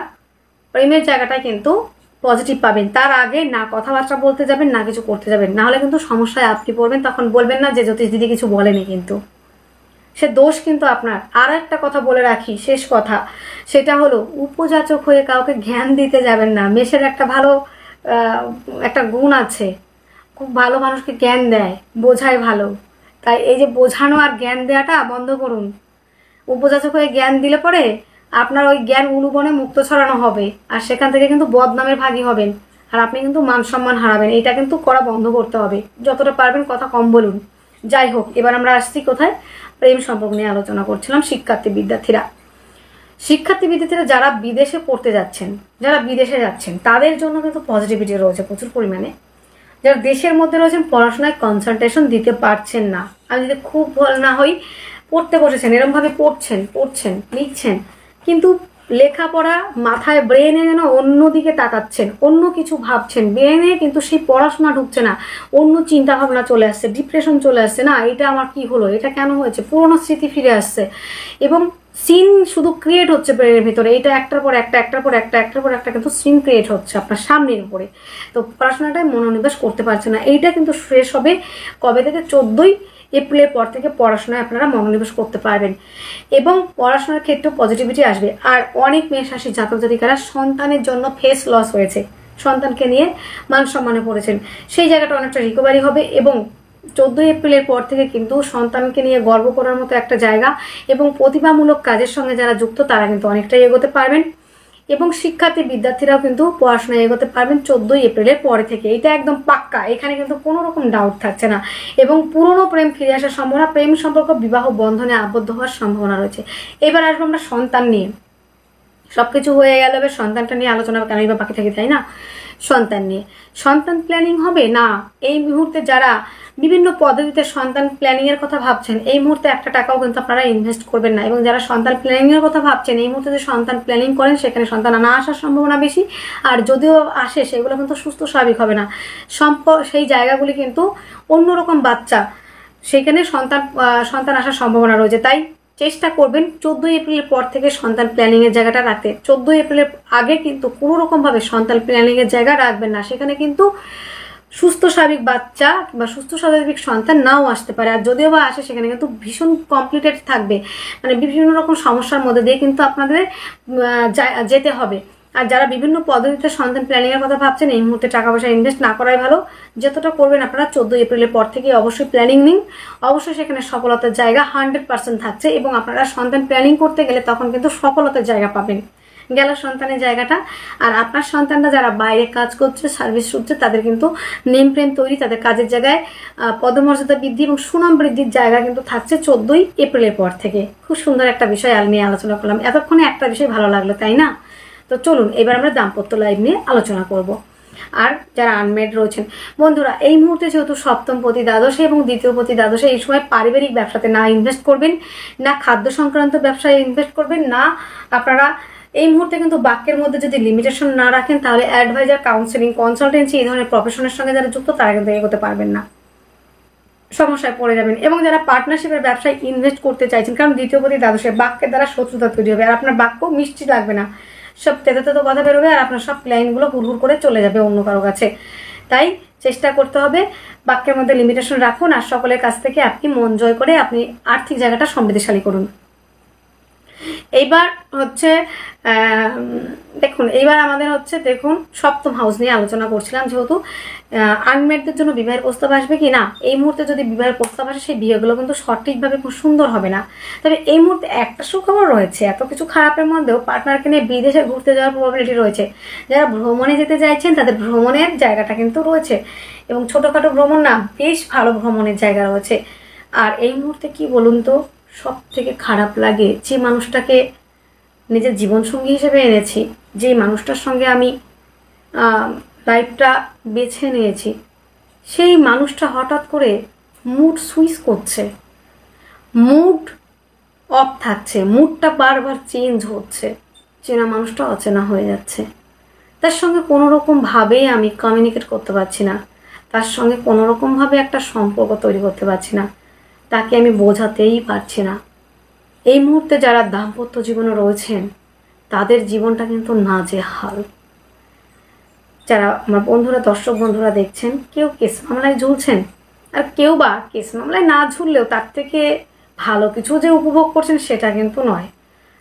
প্রেমের জায়গাটায় কিন্তু পজিটিভ পাবেন। তার আগে না কথাবার্তা বলতে যাবেন না কিছু করতে যাবেন, না হলে কিন্তু সমস্যায় আপনি পড়বেন। তখন বলবেন না যে জ্যোতিষ দিদি কিছু বলেনি, কিন্তু সে দোষ কিন্তু আপনার। আর একটা কথা বলে রাখি, শেষ কথা, সেটা হলো উপযাচক হয়ে কাউকে জ্ঞান দিতে যাবেন না। মেষের একটা গুণ আছে, খুব ভালো মানুষকে জ্ঞান দেয়, বোঝায় ভালো। তাই এই যে বোঝানো আর জ্ঞান দেওয়াটা বন্ধ করুন। উপযাচক হয়ে জ্ঞান দিলে পরে আপনার ওই জ্ঞান উলুবনে মুক্ত ছড়ানো হবে, আর সেখান থেকে কিন্তু বদনামের ভাগী হবেন, আর আপনি কিন্তু মান সম্মান হারাবেন। এটা কিন্তু করা বন্ধ করতে হবে। যতটা পারবেন কথা কম বলুন। যাই হোক, এবার আমরা আসছি কোথায়, প্রেম সম্পর্ক নিয়ে আলোচনা করছিলাম। শিক্ষার্থী বিদ্যার্থীরা যারা বিদেশে পড়তে যাচ্ছেন, যারা বিদেশে যাচ্ছেন তাদের জন্য কিন্তু পজিটিভিটি রয়েছে প্রচুর পরিমাণে। যারা দেশের মধ্যে রয়েছেন পড়াশোনায় কনসেন্ট্রেশন দিতে পারছেন না, আমি যদি খুব ভুল না হই পড়তে বসেছেন, এরকম ভাবে পড়ছেন লিখছেন, কিন্তু লেখাপড়া মাথায় ব্রেনে যেন অন্যদিকে তাকাচ্ছেন, অন্য কিছু ভাবছেন, ব্রেনে কিন্তু সেই পড়াশোনা ঢুকছে না, অন্য চিন্তা ভাবনা চলে আসছে, ডিপ্রেশন চলে আসছে। না, এটা আমার কি হলো, এটা কেন হয়েছে, পুরোনো স্মৃতি ফিরে আসছে এবং সিন শুধু ক্রিয়েট হচ্ছে ব্রেনের ভিতরে। এটা একটার পর একটা কিন্তু সিন ক্রিয়েট হচ্ছে আপনার সামনের উপরে। তো পড়াশোনাটায় মনোনিবেশ করতে পারছে না। এইটা কিন্তু শেষ হবে কবে থেকে, 14 এপ্রিলের পর থেকে পড়াশোনায় আপনারা মনোনিবেশ করতে পারবেন এবং পড়াশোনার ক্ষেত্রে পজিটিভিটি আসবে। আর অনেক মেষ রাশির জাতক জাতিকারা সন্তানের জন্য ফেস লস হয়েছে, সন্তানকে নিয়ে মান সম্মানে পড়েছেন, সেই জায়গাটা অনেকটা রিকভারি হবে এবং 14 এপ্রিলের পর থেকে কিন্তু সন্তানকে নিয়ে গর্ব করার মতো একটা জায়গা এবং প্রতিভামূলক কাজের সঙ্গে যারা যুক্ত তারা কিন্তু অনেকটাই এগোতে পারবেন এবং শিক্ষার্থী বিদ্যার্থীরাও কিন্তু পড়াশোনায় এগোতে পারবেন 14 এপ্রিলের পরে থেকে। এটা একদম পাক্কা, এখানে কিন্তু কোনো রকম ডাউট থাকছে না এবং পুরনো প্রেম ফিরে আসার সম্ভাবনা, প্রেম সম্পর্ক বিবাহ বন্ধনে আবদ্ধ হওয়ার সম্ভাবনা রয়েছে। এবার আসবো আমরা সন্তান নিয়ে। সবকিছু হয়ে গেল, এবার সন্তানটা নিয়ে আলোচনা কেনই বা বাকি থাকে, তাই না? সন্তান নিয়ে সন্তান প্ল্যানিং হবে না। এই মুহূর্তে যারা বিভিন্ন পদ্ধতিতে সন্তান প্ল্যানিং এর কথা ভাবছেন এই মুহূর্তে একটা টাকাও কিন্তু আপনারা ইনভেস্ট করবেন না। এবং যারা সন্তান প্ল্যানিং এর কথা ভাবছেন এই মুহূর্তে যে সন্তান প্ল্যানিং করেন সেখানে সন্তান না আসার সম্ভাবনা বেশি, আর যদিও আসে সেগুলো কিন্তু সুস্থ স্বাভাবিক হবে না। সেই জায়গাগুলি কিন্তু অন্যরকম বাচ্চা, সেখানে সন্তান আসার সম্ভাবনা রয়েছে। তাই চেষ্টা করবেন 14 এপ্রিলের পর থেকে সন্তান প্ল্যানিং এর জায়গাটা রাখতে। 14 এপ্রিলের আগে কিন্তু কোনো রকম ভাবে সন্তান প্ল্যানিং এর জায়গা রাখবেন না। সেখানে কিন্তু সুস্থ স্বাভাবিক বাচ্চা বা সুস্থ স্বাভাবিক সন্তান নাও আসতে পারে, আর যদিও বা আসে সেখানে কিন্তু ভীষণ কমপ্লিকেটেড থাকবে, মানে বিভিন্ন রকম সমস্যার মধ্যে দিয়ে কিন্তু আপনাদের যেতে হবে। আর যারা বিভিন্ন পদ্ধতিতে সন্তান প্ল্যানিংয়ের কথা ভাবছেন, এই মুহূর্তে টাকা পয়সা ইনভেস্ট না করাই ভালো। যতটা করবেন আপনারা 14 এপ্রিলের পর থেকে অবশ্যই প্ল্যানিং নিন, অবশ্যই সেখানে সফলতার জায়গা 100% থাকছে। এবং আপনারা সন্তান প্ল্যানিং করতে গেলে তখন কিন্তু সফলতার জায়গা পাবেন, গেল সন্তানের জায়গাটা। আর আপনার সন্তানরা যারা বাইরে কাজ করছে, সার্ভিস করছে, তাদের কিন্তু নেম প্রেম তৈরি, তাদের কাজের জায়গায় পদমর্যাদা বৃদ্ধি এবং সুনাম বৃদ্ধির জায়গা কিন্তু থাকছে 14 এপ্রিলের পর থেকে। খুব সুন্দর একটা বিষয় নিয়ে আলোচনা করলাম। এতক্ষণে একটা বিষয় ভালো লাগলো, তাই না? তো চলুন এবার আমরা দাম্পত্য লাইফ নিয়ে আলোচনা করব। আর যারা আনমেড রয়েছেন বন্ধুরা, এই মুহূর্তে যেহেতু সপ্তম পতি দ্বাদশে এবং দ্বিতীয় পতি দ্বাদশে, এই সময় পারিবারিক ব্যবসাতে না ইনভেস্ট করবেন, না খাদ্য সংক্রান্ত ব্যবসায় ইনভেস্ট করবেন, না আপনারা এই মুহূর্তে কিন্তু বাক্যের মধ্যে যদি লিমিটেশন না রাখেন, তাহলে অ্যাডভাইজার, কাউন্সেলিং, কনসালটেন্সি এই ধরনের প্রফেশনের সঙ্গে যারা যুক্ত তারা কিন্তু এগোতে পারবেন না, সমস্যায় পড়ে যাবেন। এবং যারা পার্টনারশিপের ব্যবসায় ইনভেস্ট করতে চাইছেন, কারণ দ্বিতীয় পতি দ্বাদশে বাক্যের দ্বারা শত্রুতা তৈরি হবে, আর আপনার বাক্য মিষ্টি লাগবে না, সব তেতো তেতো কথা বেরোবে, আর আপনার সব ক্লায়েন্টগুলো হুড়হুড় করে চলে যাবে অন্য কারো কাছে। তাই চেষ্টা করতে হবে বাক্যের মধ্যে লিমিটেশন রাখুন, আর সকলের কাছ থেকে আপনি মন জয় করে আপনি আর্থিক জায়গাটা সমৃদ্ধশালী করুন। এইবার হচ্ছে দেখুন, এইবার আমাদের হচ্ছে দেখুন সপ্তম হাউস নিয়ে আলোচনা করছিলাম। যেহেতু আনমেডদের জন্য বিবাহের প্রস্তাব আসবে কি না, এই মুহূর্তে যদি বিবাহের প্রস্তাব আসে, সেই বিয়েগুলো কিন্তু সঠিকভাবে খুব সুন্দর হবে না। তবে এই মুহূর্তে একটা সুখবর রয়েছে, এত কিছু খারাপের মধ্যেও পার্টনারকে নিয়ে বিদেশে ঘুরতে যাওয়ার প্রবাবিলিটি রয়েছে। যারা ভ্রমণে যেতে চাইছেন তাদের ভ্রমণের জায়গাটা কিন্তু রয়েছে, এবং ছোটোখাটো ভ্রমণ না, বেশ ভালো ভ্রমণের জায়গা রয়েছে। আর এই মুহূর্তে কি বলুন তো, সব থেকে খারাপ লাগে, যে মানুষটাকে নিজের জীবনসঙ্গী হিসেবে এনেছি, যেই মানুষটার সঙ্গে আমি লাইফটা বেছে নিয়েছি, সেই মানুষটা হঠাৎ করে মুড সুইচ করছে, মুড অফ থাকছে, মুডটা বারবার চেঞ্জ হচ্ছে, চেনা মানুষটা অচেনা হয়ে যাচ্ছে। তার সঙ্গে কোনো রকমভাবেই আমি কমিউনিকেট করতে পারছি না, তার সঙ্গে কোনো রকমভাবে একটা সম্পর্ক তৈরি করতে পারছি না, তাকে আমি বোঝাতেই পারছি না। এই মুহূর্তে যারা দাম্পত্য জীবনে রয়েছেন তাদের জীবনটা কিন্তু নাজেহাল। যারা আমার বন্ধুরা, দর্শক বন্ধুরা দেখছেন, কেউ কেস মামলায় ঝুলছেন, আর কেউ বা কেস মামলায় না ঝুললেও তার থেকে ভালো কিছু যে উপভোগ করছেন সেটা কিন্তু নয়।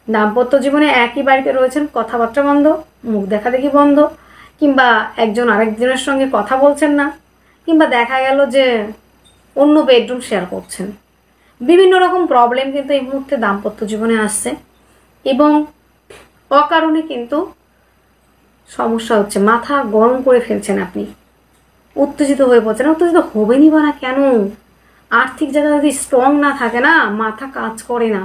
দাম্পত্য জীবনে একই বাড়িতে রয়েছেন, কথাবার্তা বন্ধ, মুখ দেখাদেখি বন্ধ, কিংবা একজন আরেকজনের সঙ্গে কথা বলছেন না, কিংবা দেখা গেল যে অন্য বেডরুম শেয়ার করছেন। বিভিন্ন রকম প্রবলেম কিন্তু এই মুহূর্তে দাম্পত্য জীবনে আসছে, এবং অকারণে কিন্তু সমস্যা হচ্ছে। মাথা গরম করে ফেলছেন আপনি, উত্তেজিত হয়ে পড়ছেন। উত্তেজিত হবেনই বা না কেন? আর্থিক জায়গা যদি স্ট্রং না থাকে না, মাথা কাজ করে না।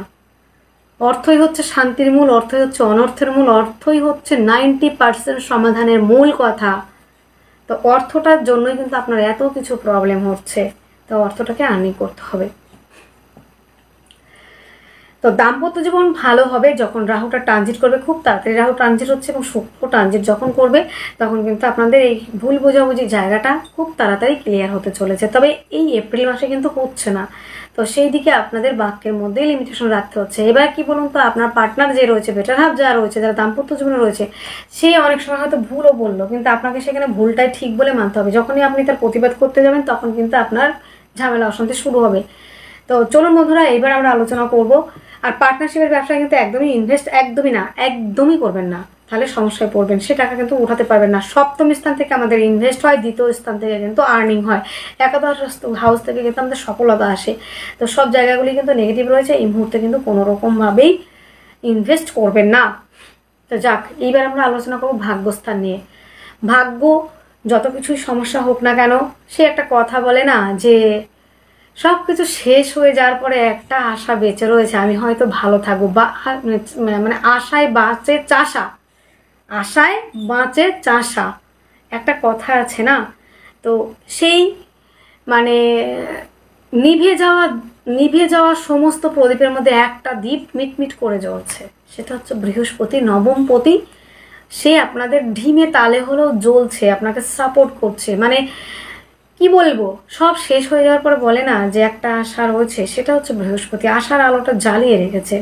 অর্থই হচ্ছে শান্তির মূল, অর্থই হচ্ছে অনর্থের মূল, অর্থই হচ্ছে 90% সমাধানের মূল কথা। তো অর্থটার জন্যই কিন্তু আপনার এত কিছু প্রবলেম হচ্ছে। তো অর্থটাকে আর্নিং করতে হবে। তো দাম্পত্য জীবন ভালো হবে যখন রাহুটা ট্রানজিট করবে, খুব তাড়াতাড়ি রাহু ট্রানজিট হচ্ছে, এবং শুক্র ট্রানজিট যখন করবে তখন কিন্তু আপনাদের এই ভুল বোঝাবুঝি জায়গাটা খুব তাড়াতাড়ি ক্লিয়ার হতে চলেছে। তবে এই এপ্রিল মাসে কিন্তু হচ্ছে না, তো সেই দিকে আপনাদের বাক্যের মধ্যেই লিমিটেশন রাখতে হচ্ছে। এবার কি বলুন তো, আপনার পার্টনার যে রয়েছে, বেটার হাফ যা রয়েছে, যারা দাম্পত্য জীবনে রয়েছে, সে অনেক সময় হয়তো ভুলও বললো, কিন্তু আপনাকে সেখানে ভুলটাই ঠিক বলে মানতে হবে। যখনই আপনি তার প্রতিবাদ করতে যাবেন তখন কিন্তু আপনার ঝামেলা অশান্তি শুরু হবে। তো চলুন বন্ধুরা, এবার আমরা আলোচনা করব। আর পার্টনারশিপের ব্যবসায় কিন্তু একদমই ইনভেস্ট একদমই করবেন না, তাহলে সমস্যায় পড়বেন, সে টাকা কিন্তু উঠাতে পারবেন না। সপ্তম স্থান থেকে আমাদের ইনভেস্ট হয়, দ্বিতীয় স্থান থেকে কিন্তু আর্নিং হয়, একাদশ হাউস থেকে কিন্তু আমাদের সফলতা আসে। তো সব জায়গাগুলি কিন্তু নেগেটিভ রয়েছে, এই মুহূর্তে কিন্তু কোনো রকমভাবেই ইনভেস্ট করবেন না। তো যাক, এইবার আমরা আলোচনা করব ভাগ্যস্থান নিয়ে। ভাগ্য যত কিছুই সমস্যা হোক না কেন, সে একটা কথা বলে না যে সব কিছু শেষ হয়ে যাওয়ার পরে একটা আশা বেঁচে রয়েছে, আমি হয়তো ভালো থাকবো, বা মানে আশায় বাঁচে চাষা, আশায় বাঁচে চাষা, একটা কথা আছে না? তো সেই মানে নিভে যাওয়া সমস্ত প্রদীপের মধ্যে একটা দ্বীপ মিটমিট করে জ্বলছে, সেটা হচ্ছে বৃহস্পতি, নবমপতি। সে আপনাদের ঢিমে তালে হলেও জ্বলছে, আপনাকে সাপোর্ট করছে। মানে কি বলবো, সব শেষ হয়ে যাওয়ার পরে বলে না যে একটা আশা রয়েছে, সেটা হচ্ছে বৃহস্পতি। আশার আলোটা জ্বালিয়ে রেখেছে,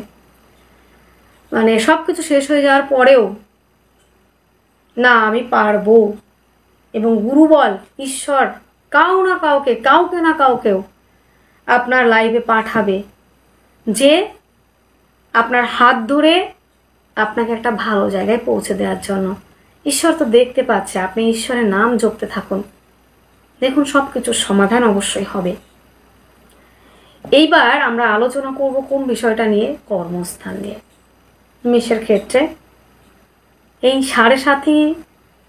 মানে সব কিছু শেষ হয়ে যাওয়ার পরেও না আমি পারবো, এবং গুরুবল, ঈশ্বর কাউকে না কাউকেও আপনার লাইফে পাঠাবে, যে আপনার হাত ধরে আপনাকে একটা ভালো জায়গায় পৌঁছে দেওয়ার জন্য। ঈশ্বর তো দেখতে পাচ্ছে, আপনি ঈশ্বরের নাম জপতে থাকুন, দেখুন সব কিছুর সমাধান অবশ্যই হবে। এইবার আমরা আলোচনা করব কোন বিষয়টা নিয়ে? কর্মস্থান নিয়ে। মেষের ক্ষেত্রে এই 7.5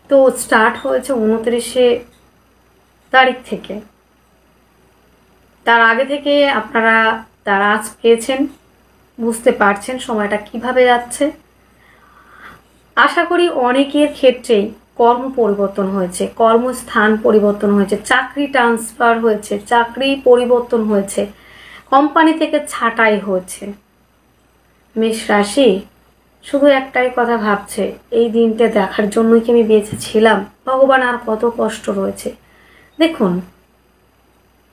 তো স্টার্ট হয়েছে 29 তারিখ থেকে। তার আগে থেকে আপনারা তার আজ পেয়েছেন, বুঝতে পারছেন সময়টা কিভাবে যাচ্ছে। আশা করি অনেকের ক্ষেত্রেই কর্ম পরিবর্তন হয়েছে, কর্মস্থান পরিবর্তন হয়েছে, চাকরি ট্রান্সফার হয়েছে, চাকরি পরিবর্তন হয়েছে, কোম্পানি থেকে ছাঁটাই হয়েছে। মেষ রাশি শুধু একটাই কথা ভাবছে, এই দিনটা দেখার জন্যই কি আমি বেঁচে ছিলাম? ভগবান আর কত কষ্ট রয়েছে। দেখুন,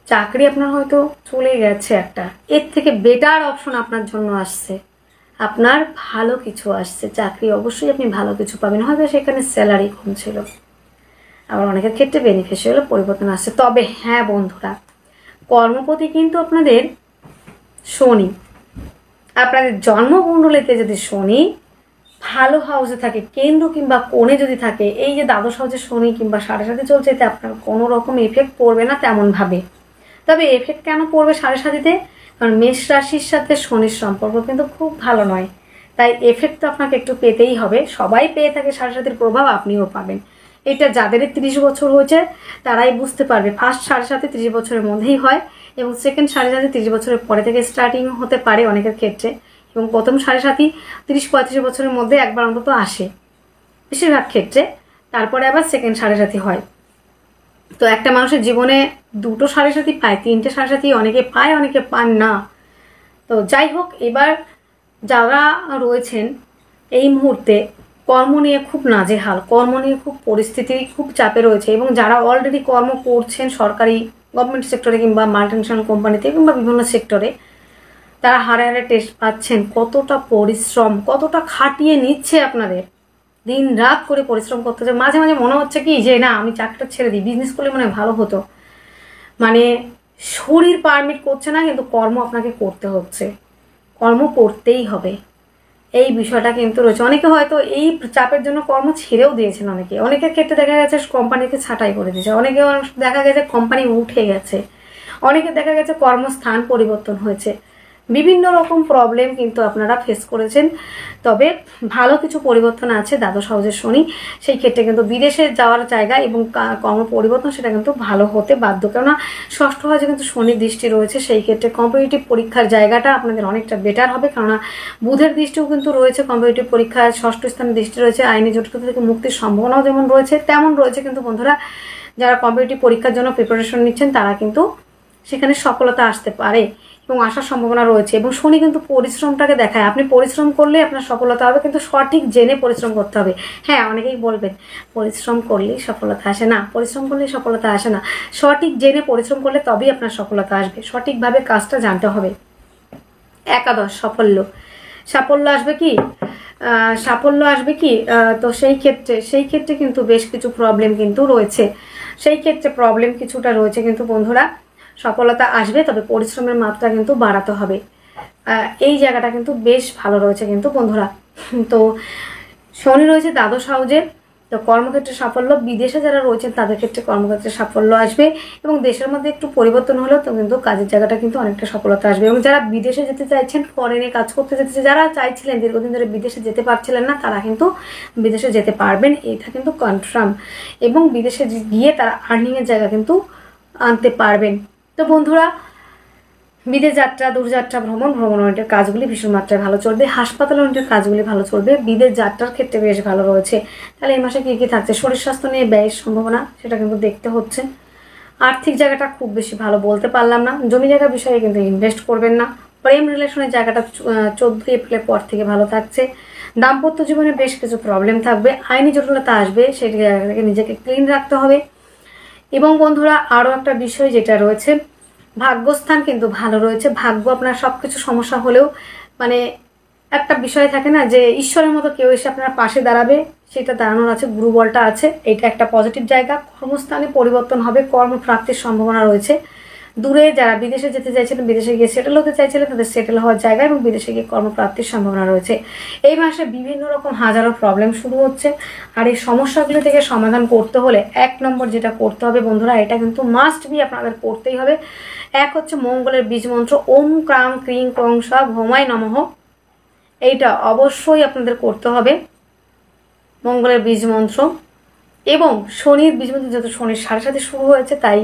চাকরি আপনার হয়তো চলে গেছে, একটা এর থেকে বেটার অপশন আপনার জন্য আসছে, আপনার ভালো কিছু আসছে। চাকরি অবশ্যই আপনি ভালো কিছু পাবেন, হয়তো সেখানে স্যালারি কম ছিল, আবার অনেকের ক্ষেত্রে বেনিফিশিয়াল পরিবর্তন আসছে। তবে হ্যাঁ বন্ধুরা, কর্মপতি কিন্তু আপনাদের শনি, আপনাদের জন্মকুণ্ডলিতে যদি শনি ভালো হাউসে থাকে, কেন্দ্র কিংবা কোণে যদি থাকে, এই যে দ্বাদশ হাউসে শনি কিংবা 7.5 চলছে, এতে আপনার কোনো রকম এফেক্ট পড়বে না তেমনভাবে। তবে এফেক্ট কেন পড়বে 7.5-তে? কারণ মেষ রাশির সাথে শনির সম্পর্ক কিন্তু খুব ভালো নয়, তাই এফেক্ট তো আপনাকে একটু পেতেই হবে। সবাই পেয়ে থাকে 7.5-এর প্রভাব, আপনিও পাবেন। এটা যাদের 30 বছর হয়েছে তারাই বুঝতে পারবে। ফার্স্ট 7.5 30 বছরের মধ্যেই হয়, এবং সেকেন্ড 7.5 30 বছরের পরে থেকে স্টার্টিং হতে পারে অনেকের ক্ষেত্রে, এবং প্রথম 7.5 30-35 বছরের মধ্যে একবার অন্তত আসে বেশিরভাগ ক্ষেত্রে, তারপরে আবার সেকেন্ড 7.5 হয়। তো একটা মানুষের জীবনে 2টো 7.5 পায়, 3টে 7.5 অনেকে পায়, অনেকে পান না। তো যাই হোক, এবার যারা রয়েছেন এই মুহূর্তে কর্ম নিয়ে খুব নাজেহাল, কর্ম নিয়ে খুব পরিস্থিতি খুব চাপে রয়েছে, এবং যারা অলরেডি কর্ম করছেন সরকারি গভর্নমেন্ট সেক্টরে কিংবা মাল্টিন্যাশনাল কোম্পানিতে কিংবা বিভিন্ন সেক্টরে, তারা হারে হারে টেস্ট পাচ্ছেন কতটা পরিশ্রম, কতটা খাটিয়ে নিচ্ছে আপনাদের। দিন রাত করে পরিশ্রম করতে হচ্ছে। মাঝে মাঝে মনে হচ্ছে কি যে না, আমি চাকরিটা ছেড়ে দিই, বিজনেস করলে মনে ভালো হতো। মানে শরীর পারমিট করছে না, কিন্তু কর্ম আপনাকে করতে হচ্ছে, কর্ম করতেই হবে। এই বিষয়টা কিন্তু রয়েছে। অনেকে হয়তো এই চাপের জন্য কর্ম ছেড়েও দিয়েছেন, অনেকের ক্ষেত্রে দেখা গেছে কোম্পানিতে ছাঁটাই করে দিয়েছে, অনেকে দেখা গেছে কোম্পানি উঠে গেছে, অনেকে দেখা গেছে কর্মস্থান পরিবর্তন হয়েছে। বিভিন্ন রকম প্রবলেম কিন্তু আপনারা ফেস করেছেন। তবে ভালো কিছু পরিবর্তন আছে দ্বাদশ হাউসের শনি, সেই ক্ষেত্রে কিন্তু বিদেশে যাওয়ার জায়গা এবং কর্ম পরিবর্তন সেটা কিন্তু ভালো হতে বাধ্য। কেননা ষষ্ঠ হাউসে কিন্তু শনির দৃষ্টি রয়েছে, সেই ক্ষেত্রে কম্পিটিটিভ পরীক্ষার জায়গাটা আপনাদের অনেকটা বেটার হবে। কেননা বুধের দৃষ্টিও কিন্তু রয়েছে, কম্পিটিটিভ পরীক্ষায় ষষ্ঠ স্থানের দৃষ্টি রয়েছে, আইনি জটিলতা থেকে মুক্তির সম্ভাবনাও যেমন রয়েছে তেমন রয়েছে। কিন্তু বন্ধুরা, যারা কম্পিটিটিভ পরীক্ষার জন্য প্রিপারেশন নিচ্ছেন তারা কিন্তু সেখানে সফলতা আসতে পারে এবং আসার সম্ভাবনা রয়েছে। এবং শনি কিন্তু পরিশ্রমটাকে দেখায়, আপনি পরিশ্রম করলে আপনার সফলতা হবে, কিন্তু সঠিক জেনে পরিশ্রম করতে হবে। হ্যাঁ, অনেকেই বলবেন পরিশ্রম করলেই সফলতা আসে না, পরিশ্রম করলেই সফলতা আসে না। সঠিক জেনে পরিশ্রম করলে তবেই আপনার সফলতা আসবে, সঠিকভাবে কাজটা জানতে হবে। একাদশ সাফল্য আসবে কি? সাফল্য আসবে কি? তো সেই ক্ষেত্রে কিন্তু বেশ কিছু প্রবলেম কিন্তু রয়েছে, সেই ক্ষেত্রে প্রবলেম কিছুটা রয়েছে। কিন্তু বন্ধুরা, সফলতা আসবে, তবে পরিশ্রমের মাত্রা কিন্তু বাড়াতে হবে। এই জায়গাটা কিন্তু বেশ ভালো রয়েছে কিন্তু বন্ধুরা। তো শনি রয়েছে দ্বাদশ হাউসে, তো কর্মক্ষেত্রে সাফল্য, বিদেশে যারা রয়েছেন তাদের ক্ষেত্রে কর্মক্ষেত্রে সাফল্য আসবে, এবং দেশের মধ্যে একটু পরিবর্তন হলেও তো কিন্তু কাজের জায়গাটা কিন্তু অনেকটা সফলতা আসবে। এবং যারা বিদেশে যেতে চাইছেন, ফরেনে কাজ করতে যেতে, যারা চাইছিলেন দীর্ঘদিন ধরে বিদেশে যেতে পারছিলেন না, তারা কিন্তু বিদেশে যেতে পারবেন, এটা কিন্তু কনফার্ম। এবং বিদেশে গিয়ে তারা আর্নিংয়ের জায়গা কিন্তু আনতে পারবেন। তো বন্ধুরা, বিদেশ যাত্রা, দূরযাত্রা, ভ্রমণের কাজগুলি ভীষণ মাত্রায় ভালো চলবে, হাসপাতালের কাজগুলি ভালো চলবে, বিদেশ যাত্রার ক্ষেত্রে বেশ ভালো রয়েছে। তাহলে এই মাসে কি কি থাকছে? শরীর স্বাস্থ্য নিয়ে ব্যয়ের সম্ভাবনা, সেটা কিন্তু দেখতে হচ্ছে। আর্থিক জায়গাটা খুব বেশি ভালো বলতে পারলাম না। জমি জায়গা বিষয়ে কিন্তু ইনভেস্ট করবেন না। প্রেম রিলেশনের জায়গাটা 14 এপ্রিলের পর থেকে ভালো থাকছে। দাম্পত্য জীবনে বেশ কিছু প্রবলেম থাকবে, আইনি জটিলতা আসবে, সেই জায়গা থেকে নিজেকে ক্লিন রাখতে হবে। এবং বন্ধুরা, আরও একটা বিষয় যেটা রয়েছে, ভাগ্যস্থান কিন্তু ভালো রয়েছে। ভাগ্য আপনার সবকিছু সমস্যা হলেও মানে একটা বিষয় থাকে না যে ঈশ্বরের মতো কেউ এসে আপনার পাশে দাঁড়াবে, সেটা দাঁড়ানোর আছে, গুরুবলটা আছে, এটা একটা পজিটিভ জায়গা। কর্মস্থানে পরিবর্তন হবে, কর্মপ্রাপ্তির সম্ভাবনা রয়েছে। দূরে যারা বিদেশে যেতে চাইছিলেন, বিদেশে গিয়ে সেটেল হতে চাইছিলেন, তাদের সেটেল হওয়ার জায়গা এবং বিদেশে গিয়ে কর্মপ্রাপ্তির সম্ভাবনা রয়েছে। এই মাসে বিভিন্ন রকম হাজারো প্রবলেম শুরু হচ্ছে, আর এই সমস্যাগুলি থেকে সমাধান করতে হলে 1 নম্বর যেটা করতে হবে বন্ধুরা, এটা কিন্তু মাস্ট বি আপনাদের করতেই হবে। এক হচ্ছে মঙ্গলের বীজ মন্ত্র ওম ক্রাম ক্রিং ক্রং সা ভৌমায় নমঃ, এইটা অবশ্যই আপনাদের করতে হবে, মঙ্গলের বীজ মন্ত্র। এবং শনির বীজ মন্ত্র, যেহেতু শনির 7.5 শুরু হয়েছে, তাই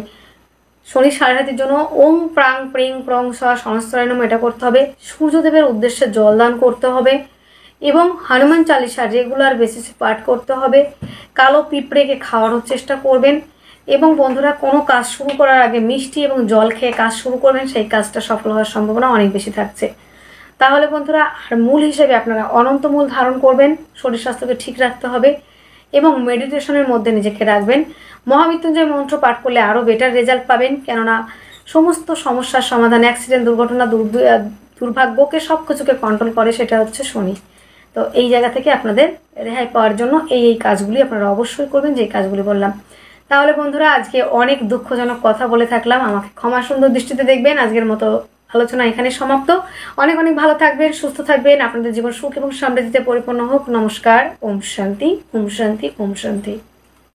শনির 7.5 জন্য ওম প্রাং প্রিং প্রং সা সংস্থায় নম, এটা করতে হবে। সূর্যদেবের উদ্দেশ্যে জলদান করতে হবে এবং হনুমান চালিসা রেগুলার বেসিসে পাঠ করতে হবে। কালো পিঁপড়েকে খাওয়ানোর চেষ্টা করবেন এবং বন্ধুরা কোনো কাজ শুরু করার আগে মিষ্টি এবং জল খেয়ে কাজ শুরু করবেন, সেই কাজটা সফল হওয়ার সম্ভাবনা অনেক বেশি থাকছে। তাহলে বন্ধুরা, আর মূল হিসেবে আপনারা অনন্ত মূল ধারণ করবেন, শরীর স্বাস্থ্যকে ঠিক রাখতে হবে এবং মেডিটেশনের মধ্যে নিজেকে রাখবেন। মহামৃত্যুঞ্জয় মন্ত্র পাঠ করলে আরও বেটার রেজাল্ট পাবেন, কেননা সমস্ত সমস্যার সমাধান, অ্যাক্সিডেন্ট, দুর্ঘটনা, দুর্ভাগ্যকে সব কিছুকে কন্ট্রোল করে সেটা হচ্ছে শনি। তো এই জায়গা থেকে আপনাদের রেহাই পাওয়ার জন্য এই কাজগুলি আপনারা অবশ্যই করবেন, যে কাজগুলি বললাম। তাহলে বন্ধুরা, আজকে অনেক দুঃখজনক কথা বলে থাকলাম, আমাকে ক্ষমা সুন্দর দৃষ্টিতে দেখবেন। আজকের মতো আলোচনা এখানে সমাপ্ত। অনেক অনেক ভালো থাকবেন, সুস্থ থাকবেন, আপনাদের জীবন সুখ এবং সমৃদ্ধিতে পরিপূর্ণ হোক। নমস্কার। ওম শান্তি, ওম শান্তি, ওম শান্তি।